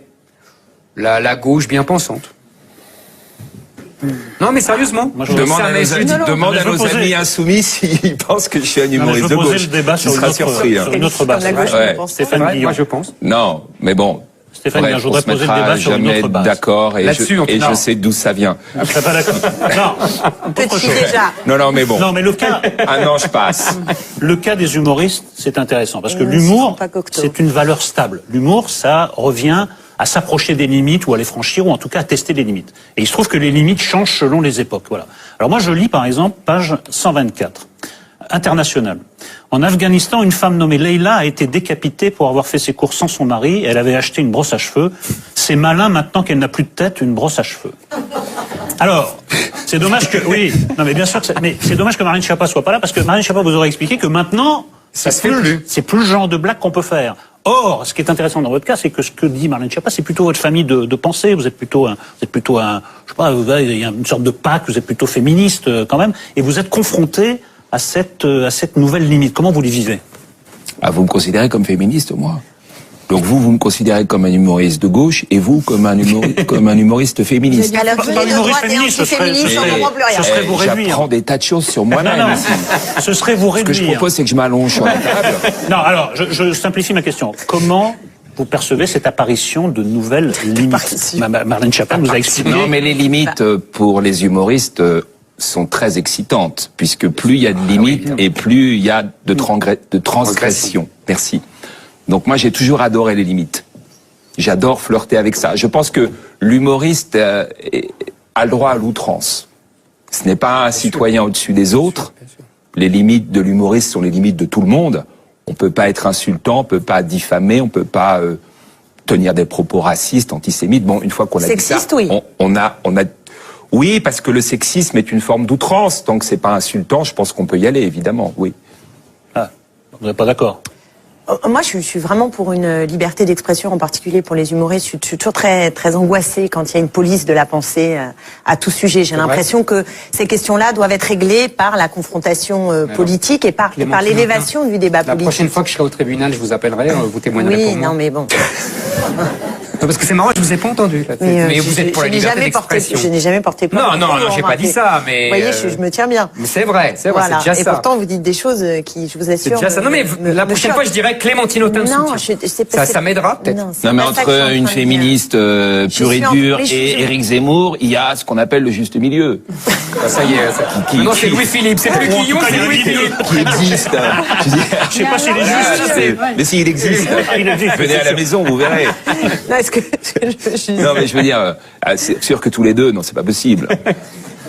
La gauche bien pensante. Non, mais sérieusement. Moi, demande à nos amis insoumis s'ils pensent que je suis un humoriste de gauche. Le débat sur une autre base. Stéphane Guillon. Moi, je pense. Non, mais bon. Stéphane Guillon, je voudrais poser le débat sur une autre base. D'accord, et je sais d'où ça vient. Je serais pas d'accord. Non. Petit déjà. Non, mais bon. Non, mais le cas. Un an, je passe. Le cas des humoristes, c'est intéressant parce que l'humour, c'est une valeur stable. L'humour, ça revient à s'approcher des limites ou à les franchir ou en tout cas à tester les limites. Et il se trouve que les limites changent selon les époques. Voilà. Alors moi je lis par exemple page 124, internationale. En Afghanistan, une femme nommée Leila a été décapitée pour avoir fait ses courses sans son mari. Elle avait acheté une brosse à cheveux. C'est malin maintenant qu'elle n'a plus de tête, une brosse à cheveux. Alors, c'est dommage que... Oui, non mais bien sûr que... Mais c'est dommage que Marlène Schiappa soit pas là parce que Marlène Schiappa vous aurait expliqué que maintenant... Ça se fait plus. C'est plus le genre de blague qu'on peut faire. Or, ce qui est intéressant dans votre cas, c'est que ce que dit Marlène Schiappa, c'est plutôt votre famille de pensée. Vous êtes plutôt un, je sais pas, il y a une sorte de pacte. Vous êtes plutôt féministe quand même, et vous êtes confronté à cette nouvelle limite. Comment vous les vivez? Ah, vous me considérez comme féministe, moi. Donc vous me considérez comme un humoriste de gauche et vous comme un humoriste féministe. Alors que les humoriste féministe, ce serait vous réduire. J'apprends des tas de choses sur moi-même. Non, ce serait vous réduire. Ce que je propose, c'est que je m'allonge sur la table. Non, alors je simplifie ma question. Comment vous percevez cette apparition de nouvelles limites? Marlène Schiappa nous a expliqué. Non, mais les limites pour les humoristes sont très excitantes, puisque plus il y a de limites et plus il y a de transgression. Merci. Donc moi, j'ai toujours adoré les limites. J'adore flirter avec ça. Je pense que l'humoriste a le droit à l'outrance. Ce n'est pas un citoyen au-dessus des autres. Les limites de l'humoriste sont les limites de tout le monde. On peut pas être insultant, on peut pas diffamer, on peut pas tenir des propos racistes, antisémites. Bon, une fois qu'on a dit ça, oui. on a. Oui, parce que le sexisme est une forme d'outrance. Tant que c'est pas insultant, je pense qu'on peut y aller, évidemment. Oui. Ah, vous n'êtes pas d'accord? Moi, je suis vraiment pour une liberté d'expression, en particulier pour les humoristes. Je suis toujours très, très angoissée quand il y a une police de la pensée à tout sujet. J'ai l'impression que ces questions-là doivent être réglées par la confrontation politique et par l'élévation du débat politique. La prochaine fois que je serai au tribunal, je vous appellerai, vous témoignerez pour moi. Oui, non, mais bon. Non, parce que c'est marrant, je vous ai pas entendu. Mais vous êtes pour la liberté d'expression. Je n'ai jamais porté plainte. Non, j'ai pas dit ça, mais... Vous voyez, je me tiens bien. Mais c'est vrai, voilà. c'est déjà ça. Et pourtant, vous dites des choses qui, je vous assure... C'est déjà ça. Non, mais la prochaine fois, je dirais Clémentine Autain. Non, ça m'aidera, peut-être. Non, mais entre une féministe pure et dure et Éric Zemmour, il y a ce qu'on appelle le juste milieu. Ça y est. Non, c'est Louis-Philippe. C'est plus Guillon, c'est Louis-Philippe. Qui existe. Je sais pas s'il est juste. Mais s'il existe. Venez à la maison, vous verrez. Non, est-ce que non, mais je veux dire, c'est sûr que tous les deux, non, c'est pas possible.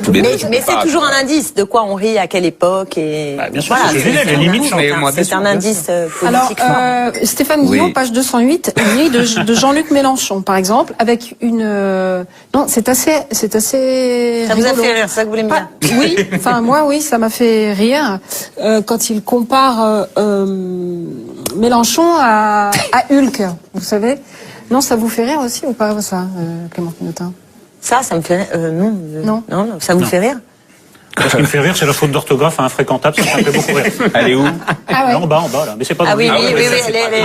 Tous les deux, Mais c'est toujours un indice de quoi on rit, à quelle époque et bien sûr, voilà, les limites sont. c'est un indice Alors, politique fort. Stéphane Guillon, page 208, une grille de Jean-Luc Mélenchon, par exemple, avec une... Non, c'est assez Ça vous a rigolo. fait rire, c'est ça que vous voulez me dire? Oui, enfin moi, oui, ça m'a fait rire quand il compare Mélenchon à Hulk, vous savez. Non, ça vous fait rire aussi ou pas, ça, Clément Pinotin? Ça me fait non, ça vous fait rire? Ce qui me fait rire, c'est la faute d'orthographe infréquentable, ça me fait beaucoup rire. Elle est où? Ah ouais. Là, en bas, là. Mais c'est pas dans le livre.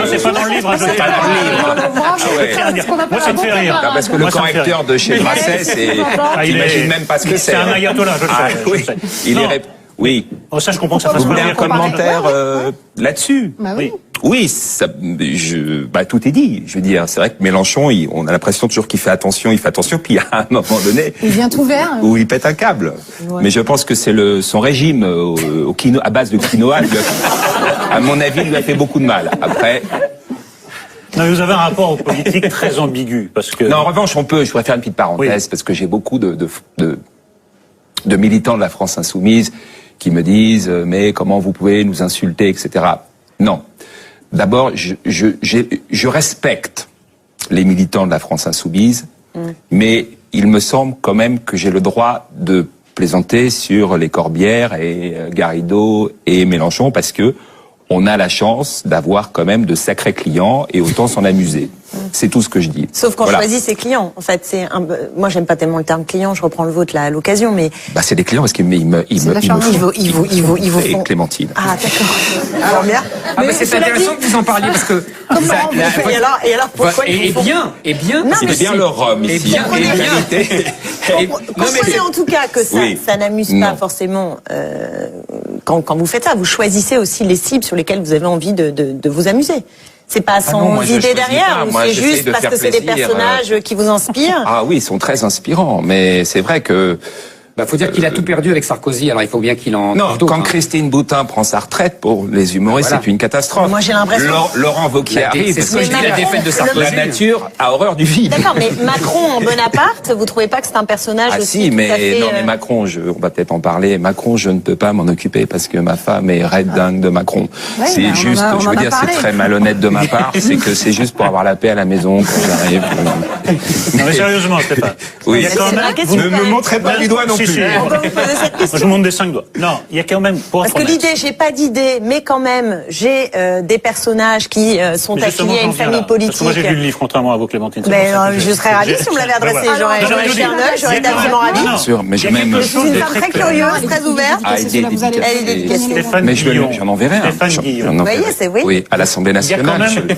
C'est pas dans le livre, C'est pas dans le livre. Moi, ça me fait rire. Non, parce que le correcteur de chez Grasset, j'imagine même pas ce que c'est. C'est un ayatollah, je le sais. Il est oui. Oh, ça, je comprends que ça fasse Vous voulez pas un commentaire là-dessus? Bah oui. Oui, tout est dit. Je veux dire, c'est vrai que Mélenchon, on a l'impression toujours qu'il fait attention, puis à un moment donné, il vient tout vert. Où il pète un câble. Ouais. Mais je pense que c'est son régime à base de quinoa, à mon avis, lui a fait beaucoup de mal. Après. Non, vous avez un rapport aux politiques très ambigu, parce que. Non, en revanche, je pourrais faire une petite parenthèse, parce que j'ai beaucoup de militants de la France insoumise qui me disent mais comment vous pouvez nous insulter, etc. Non. D'abord, je respecte les militants de la France insoumise, mais il me semble quand même que j'ai le droit de plaisanter sur les Corbière et Garrido et Mélenchon parce que on a la chance d'avoir quand même de sacrés clients et autant s'en amuser. C'est tout ce que je dis. Sauf qu'on choisit ses clients. En fait, moi, j'aime pas tellement le terme client. Je reprends le vôtre là à l'occasion, mais. Bah, c'est des clients parce qu'ils me font. Et Clémentine. Ah, d'accord. Alors bien. Mais c'est intéressant que vous en parliez parce que. Et alors pourquoi et bien. C'est bien le rhum ici. Comprenez en tout cas que ça n'amuse pas forcément. Quand vous faites ça, vous choisissez aussi les cibles sur lesquelles vous avez envie de vous amuser. C'est pas sans idée derrière, ou c'est juste parce que c'est des personnages qui vous inspirent. Ah oui, ils sont très inspirants, mais c'est vrai que... faut dire qu'il a tout perdu avec Sarkozy, alors il faut bien qu'il en... Non, quand Christine Boutin prend sa retraite, pour les humoristes, c'est une catastrophe. Moi j'ai l'impression... Laurent Wauquiez arrive, c'est ce que je dis, la défaite de Sarkozy. La nature a horreur du vide. D'accord, mais Macron en Bonaparte, vous trouvez pas que c'est un personnage aussi si, mais Macron, on va peut-être en parler. Macron, je ne peux pas m'en occuper parce que ma femme est raide dingue de Macron. C'est juste, je veux dire, c'est très malhonnête de ma part, c'est que c'est juste pour avoir la paix à la maison quand j'arrive. Non mais sérieusement, Stéphane. Oui. Ne me montrez pas du doigt non plus. Je vous montre des 5 doigts. Non, il y a quand même... Parce que l'idée, j'ai pas d'idée, mais quand même, j'ai des personnages qui sont affiliés à une famille politique. Parce que moi j'ai lu le livre, contrairement à vous, Clémentine. Mais je serais ravie si vous me l'avez adressé. J'aurais jeté un œil, j'aurais été absolument ravie. Bien sûr, mais j'ai même... C'est une femme très curieuse, très ouverte. Elle est dédicacée. Mais j'en enverrai un. Stéphane Guillon. Vous voyez, c'est oui. Oui, à l'Assemblée nationale. Il y a quand même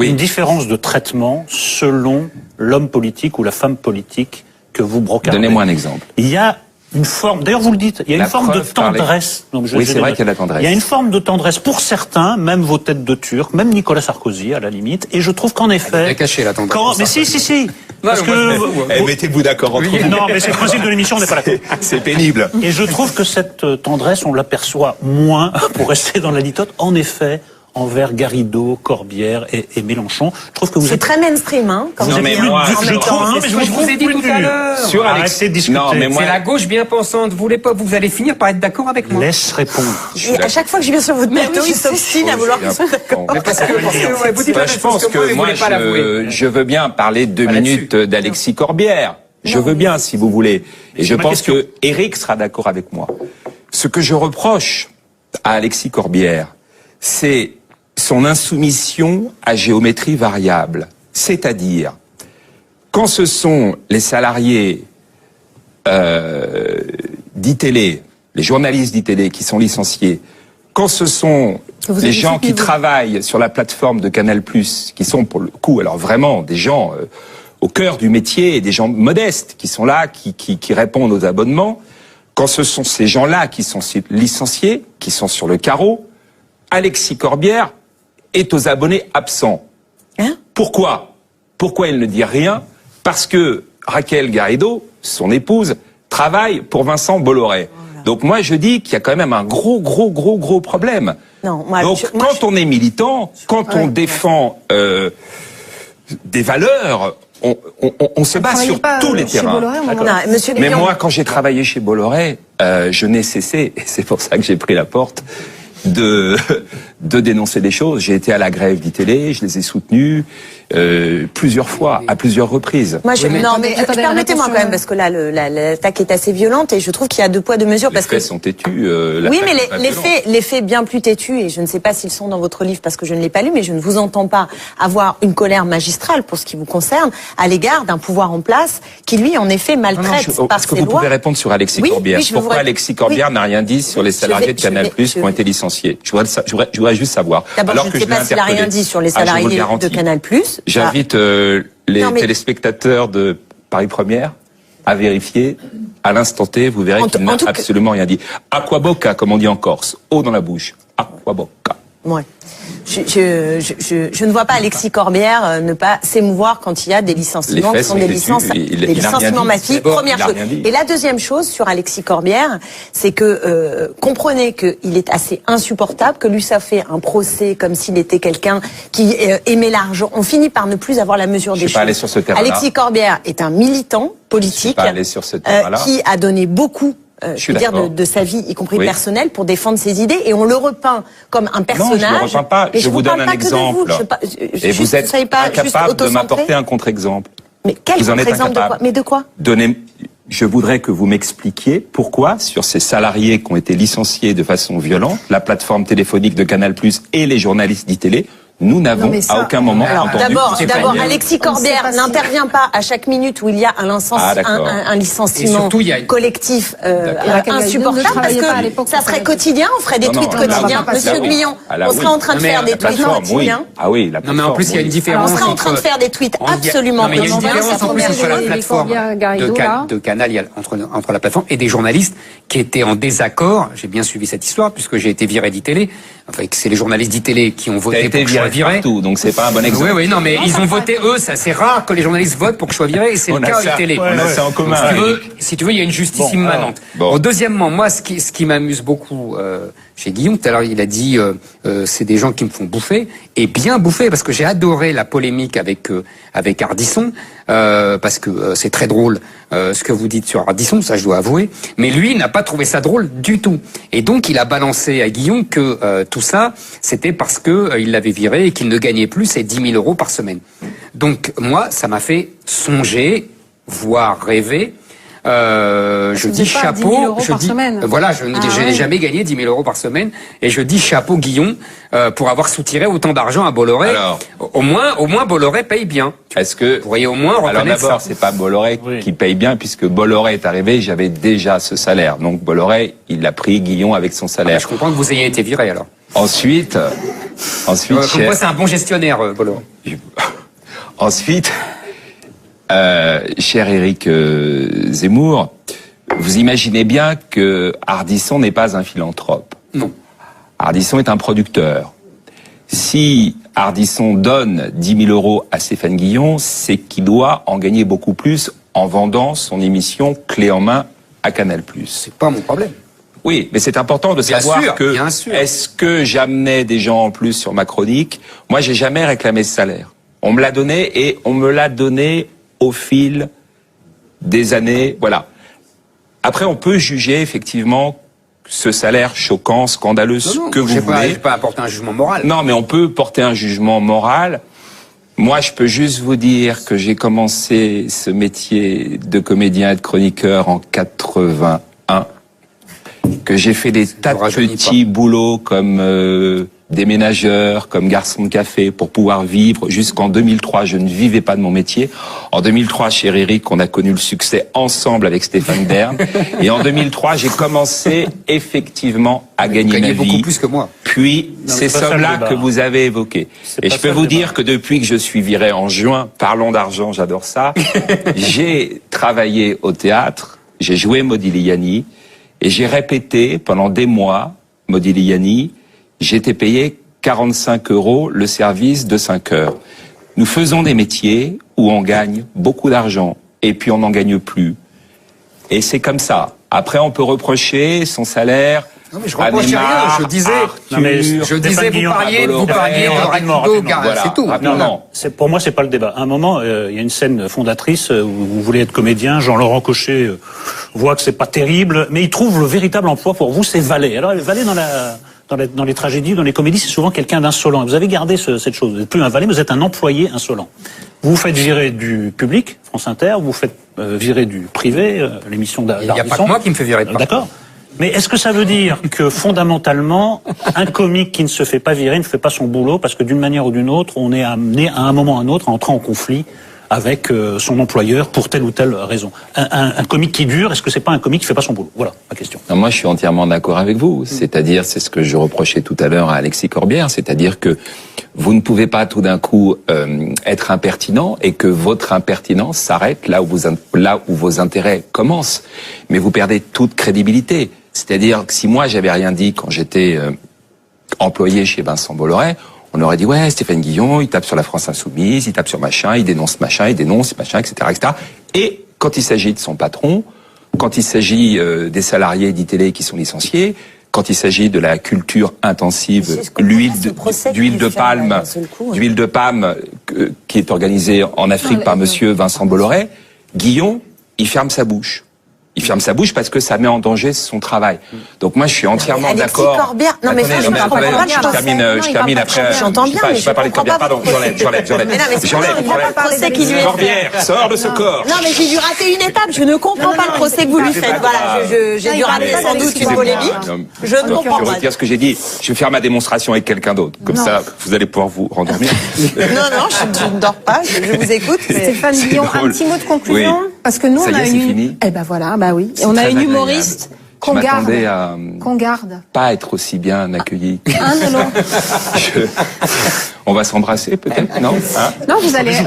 une différence de traitement selon l'homme politique ou la femme politique que vous brocardez. Donnez-moi un exemple. Il y a une forme, d'ailleurs vous le dites, il y a une forme de tendresse. Oui, c'est vrai qu'il y a la tendresse. Il y a une forme de tendresse pour certains, même vos têtes de Turc, même Nicolas Sarkozy à la limite, et je trouve qu'en effet... Elle caché la tendresse. Mais si. Parce que... mettez-vous d'accord entre vous. Non, mais c'est le principe de l'émission, on n'est pas d'accord. C'est pénible. Et je trouve que cette tendresse, on l'aperçoit moins, pour rester dans la litote, en effet, envers Garrido, Corbière et Mélenchon. Je trouve que vous êtes... C'est très mainstream, hein. Vous êtes plus... Je trouve... C'est ce que je vous ai dit tout à l'heure. Arrêtez de discuter. C'est la gauche bien pensante. Vous allez finir par être d'accord avec moi. Laisse répondre. Et à chaque fois que je viens sur votre plateau, il s'obstine à vouloir qu'on soit d'accord. Je pense que moi, je veux bien parler 2 minutes d'Alexis Corbière. Je veux bien, si vous voulez. Et je pense que Éric sera d'accord avec moi. Ce que je reproche à Alexis Corbière, c'est son insoumission à géométrie variable. C'est-à-dire, quand ce sont les salariés d'ITélé, les journalistes d'ITélé qui sont licenciés, quand ce sont les gens qui travaillent sur la plateforme de Canal+, qui sont pour le coup, alors vraiment des gens au cœur du métier et des gens modestes qui sont là, qui répondent aux abonnements, quand ce sont ces gens-là qui sont licenciés, qui sont sur le carreau, Alexis Corbière est aux abonnés absents. Hein? Pourquoi il ne dit rien? Parce que Raquel Garrido, son épouse, travaille pour Vincent Bolloré. Donc moi je dis qu'il y a quand même un gros problème. Non, quand on est militant, quand on défend des valeurs, on se bat sur tous les terrains. Mais moi, quand j'ai travaillé chez Bolloré, je n'ai cessé, et c'est pour ça que j'ai pris la porte, de dénoncer des choses. J'ai été à la grève d'ITélé, je les ai soutenus plusieurs fois, à plusieurs reprises. Moi, permettez-moi quand même, parce que là, l'attaque est assez violente et je trouve qu'il y a deux poids, deux mesures. Les faits sont têtus. Oui, mais les faits bien plus têtus, et je ne sais pas s'ils sont dans votre livre parce que je ne l'ai pas lu, mais je ne vous entends pas avoir une colère magistrale pour ce qui vous concerne à l'égard d'un pouvoir en place qui, lui, en effet, maltraite par ses lois. Est-ce que vous pouvez répondre sur Alexis Corbière? Pourquoi Alexis Corbière n'a rien dit sur les salariés de Canal+ qui ont été licenciés? Je voudrais juste savoir. D'abord, je ne sais pas s'il n'a rien dit sur les salariés de Canal+. J'invite les téléspectateurs de Paris Première à vérifier. À l'instant T, vous verrez qu'il n'a absolument rien dit. Aqua bocca, comme on dit en Corse. Eau dans la bouche. Aqua bocca. Ouais. Je ne vois pas Alexis Corbière ne pas s'émouvoir quand il y a des licenciements qui sont des licenciements massifs. Première chose. Et la deuxième chose sur Alexis Corbière, c'est que comprenez qu'il est assez insupportable, que lui ça fait un procès comme s'il était quelqu'un qui aimait l'argent. On finit par ne plus avoir la mesure des choses. Je suis pas allé sur ce terrain-là. Alexis Corbière est un militant politique qui a donné beaucoup je veux dire de sa vie, y compris personnelle, pour défendre ses idées, et on le repeint comme un personnage. Non, je ne le repeins pas. Je vous donne un exemple. Et vous êtes incapable de m'apporter un contre-exemple. Mais quel contre-exemple de quoi? Mais de quoi? Je voudrais que vous m'expliquiez pourquoi, sur ces salariés qui ont été licenciés de façon violente, la plateforme téléphonique de Canal+ et les journalistes d'ITélé, nous n'avons à aucun moment entendu. D'abord, Alexis Corbière n'intervient pas à chaque minute où il y a un licenciement collectif insupportable, parce que ça serait quotidien, on ferait des tweets quotidiens. Monsieur Guillon, on serait en train de faire des tweets quotidiens. Ah oui, la plateforme. Non, mais en plus, il y a une différence. On serait en train de faire des tweets absolument quotidiens. Il y a une différence en plus entre la plateforme de Canal, entre la plateforme et des journalistes qui étaient en désaccord. J'ai bien suivi cette histoire puisque j'ai été viré d'ITélé. Enfin, c'est les journalistes d'ITélé qui ont voté pour que je sois viré. Donc c'est pas un bon exemple. Oui, non, mais ils ont voté eux. C'est rare que les journalistes votent pour que je sois viré, et c'est le cas à ITélé. On a ça en commun. Si tu veux, il y a une justice immanente. Bon, deuxièmement, moi, ce qui m'amuse beaucoup chez Guillaume, tout à l'heure, il a dit c'est des gens qui me font bouffer, et bien bouffer, parce que j'ai adoré la polémique avec Ardisson, parce que c'est très drôle ce que vous dites sur Ardisson, ça je dois avouer, mais lui n'a pas trouvé ça drôle du tout, et donc il a balancé à Guillaume que tout ça c'était parce que il l'avait viré et qu'il ne gagnait plus ses 10 000 euros par semaine. Donc moi, ça m'a fait songer, voire rêver. Je dis chapeau, voilà, je n'ai jamais gagné 10 000 euros par semaine, et je dis chapeau Guillon pour avoir soutiré autant d'argent à Bolloré. Alors, au moins Bolloré paye bien. Est-ce que vous pourriez au moins reconnaître ça? D'abord, c'est pas Bolloré qui paye bien, puisque Bolloré est arrivé, j'avais déjà ce salaire. Donc Bolloré, il a pris Guillon avec son salaire. Je comprends que vous ayez été viré alors. Ensuite, comme quoi c'est un bon gestionnaire, Bolloré. Ensuite. Cher Éric Zemmour, vous imaginez bien que Ardisson n'est pas un philanthrope. Non. Ardisson est un producteur. Si Ardisson donne 10 000 euros à Stéphane Guillon, c'est qu'il doit en gagner beaucoup plus en vendant son émission Clé en main à Canal+. C'est pas mon problème. Oui, mais c'est important de savoir est-ce que j'amenais des gens en plus sur ma chronique? Moi, j'ai jamais réclamé ce salaire. On me l'a donné, et on me l'a donné au fil des années, voilà. Après, on peut juger effectivement ce salaire choquant, scandaleux, ce que vous voulez. Je peux pas apporter un jugement moral. Non, mais on peut porter un jugement moral. Moi, je peux juste vous dire que j'ai commencé ce métier de comédien et de chroniqueur en 81, que j'ai fait des tas de petits boulots comme déménageur, comme garçon de café pour pouvoir vivre. Jusqu'en 2003, je ne vivais pas de mon métier. En 2003, cher Eric, on a connu le succès ensemble avec Stéphane Bern. Et en 2003, j'ai commencé effectivement à gagner ma vie. Beaucoup plus que moi. Puis, ces sommes-là que vous avez évoquées. Et je peux vous dire que depuis que je suis viré en juin, parlons d'argent, j'adore ça, j'ai travaillé au théâtre, j'ai joué Modigliani, et j'ai répété pendant des mois Modigliani. J'étais payé 45 € le service de 5 heures. Nous faisons des métiers où on gagne beaucoup d'argent, et puis on n'en gagne plus. Et c'est comme ça. Après, on peut reprocher son salaire Non, mais je reproche rien, je disais, vous parliez de Rapido, c'est tout. Non, pour moi, c'est pas le débat. À un moment, il y a une scène fondatrice où vous voulez être comédien, Jean-Laurent Cochet voit que c'est pas terrible, mais il trouve le véritable emploi pour vous, c'est valet. Alors, valet dans les tragédies, dans les comédies, c'est souvent quelqu'un d'insolent. Vous avez gardé cette chose. Vous n'êtes plus un valet, mais vous êtes un employé insolent. Vous vous faites virer du public, France Inter, vous vous faites virer du privé, l'émission d'Arbisson. Il n'y a pas que moi qui me fait virer de partout. D'accord. Mais est-ce que ça veut dire que fondamentalement, un comique qui ne se fait pas virer ne fait pas son boulot parce que d'une manière ou d'une autre, on est amené à un moment ou à un autre à entrer en conflit avec son employeur pour telle ou telle raison. Un comique qui dure, est-ce que c'est pas un comique qui fait pas son boulot? Voilà ma question. Non, moi, je suis entièrement d'accord avec vous. C'est-à-dire, c'est ce que je reprochais tout à l'heure à Alexis Corbière, c'est-à-dire que vous ne pouvez pas tout d'un coup être impertinent et que votre impertinence s'arrête là où vos intérêts commencent. Mais vous perdez toute crédibilité. C'est-à-dire que si moi j'avais rien dit quand j'étais employé chez Vincent Bolloré, on aurait dit ouais, Stéphane Guillon, il tape sur la France Insoumise, il tape sur machin, il dénonce machin, etc., etc. Et quand il s'agit de son patron, quand il s'agit des salariés d'ITélé qui sont licenciés, quand il s'agit de la culture intensive, d'huile de palme qui est organisée en Afrique par monsieur Vincent Bolloré, Guillon, il ferme sa bouche. Il ferme sa bouche parce que ça met en danger son travail. Donc moi, je suis entièrement d'accord. Corbière, non mais franchement, je termine après. J'entends bien, mais je vais parler de Corbière. Pardon, j'enlève. Corbière, sors de ce corps. Non mais j'ai dû rater une étape. Je ne comprends pas le procès que vous lui faites. Voilà, j'ai dû rater sans doute une polémique. Je ne comprends pas. Je retire ce que j'ai dit. Je vais faire ma démonstration avec quelqu'un d'autre. Comme ça, vous allez pouvoir vous rendormir. Non, je ne dors pas. Je vous écoute. Stéphane Guillon, un petit mot de conclusion. Parce que nous, on a une... Eh ben voilà, bah oui. Et on a une humoriste qu'on garde. Qu'on garde. Pas être aussi bien accueilli. Non. On va s'embrasser peut-être, non? Non,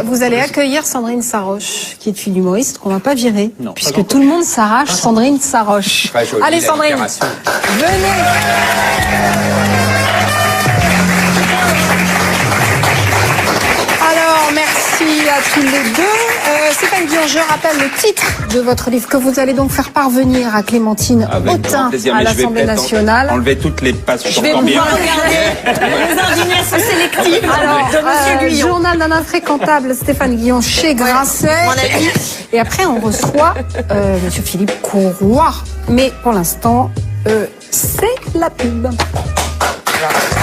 vous allez accueillir Sandrine Saroche, qui est une humoriste qu'on va pas virer. Non, puisque tout le monde s'arrache Sandrine Saroche. Allez Sandrine, venez. Alors, merci à tous les deux. Stéphane Guillon, je rappelle le titre de votre livre que vous allez donc faire parvenir à Clémentine Autain à l'Assemblée nationale. Enlever toutes les pages. Je vais vous voir regarder les indignations sélectives de Monsieur Guillon. Journal d'un infréquentable, Stéphane Guillon chez Grasset. Et après, on reçoit Monsieur Philippe Courroy. Mais pour l'instant, c'est la pub. Voilà.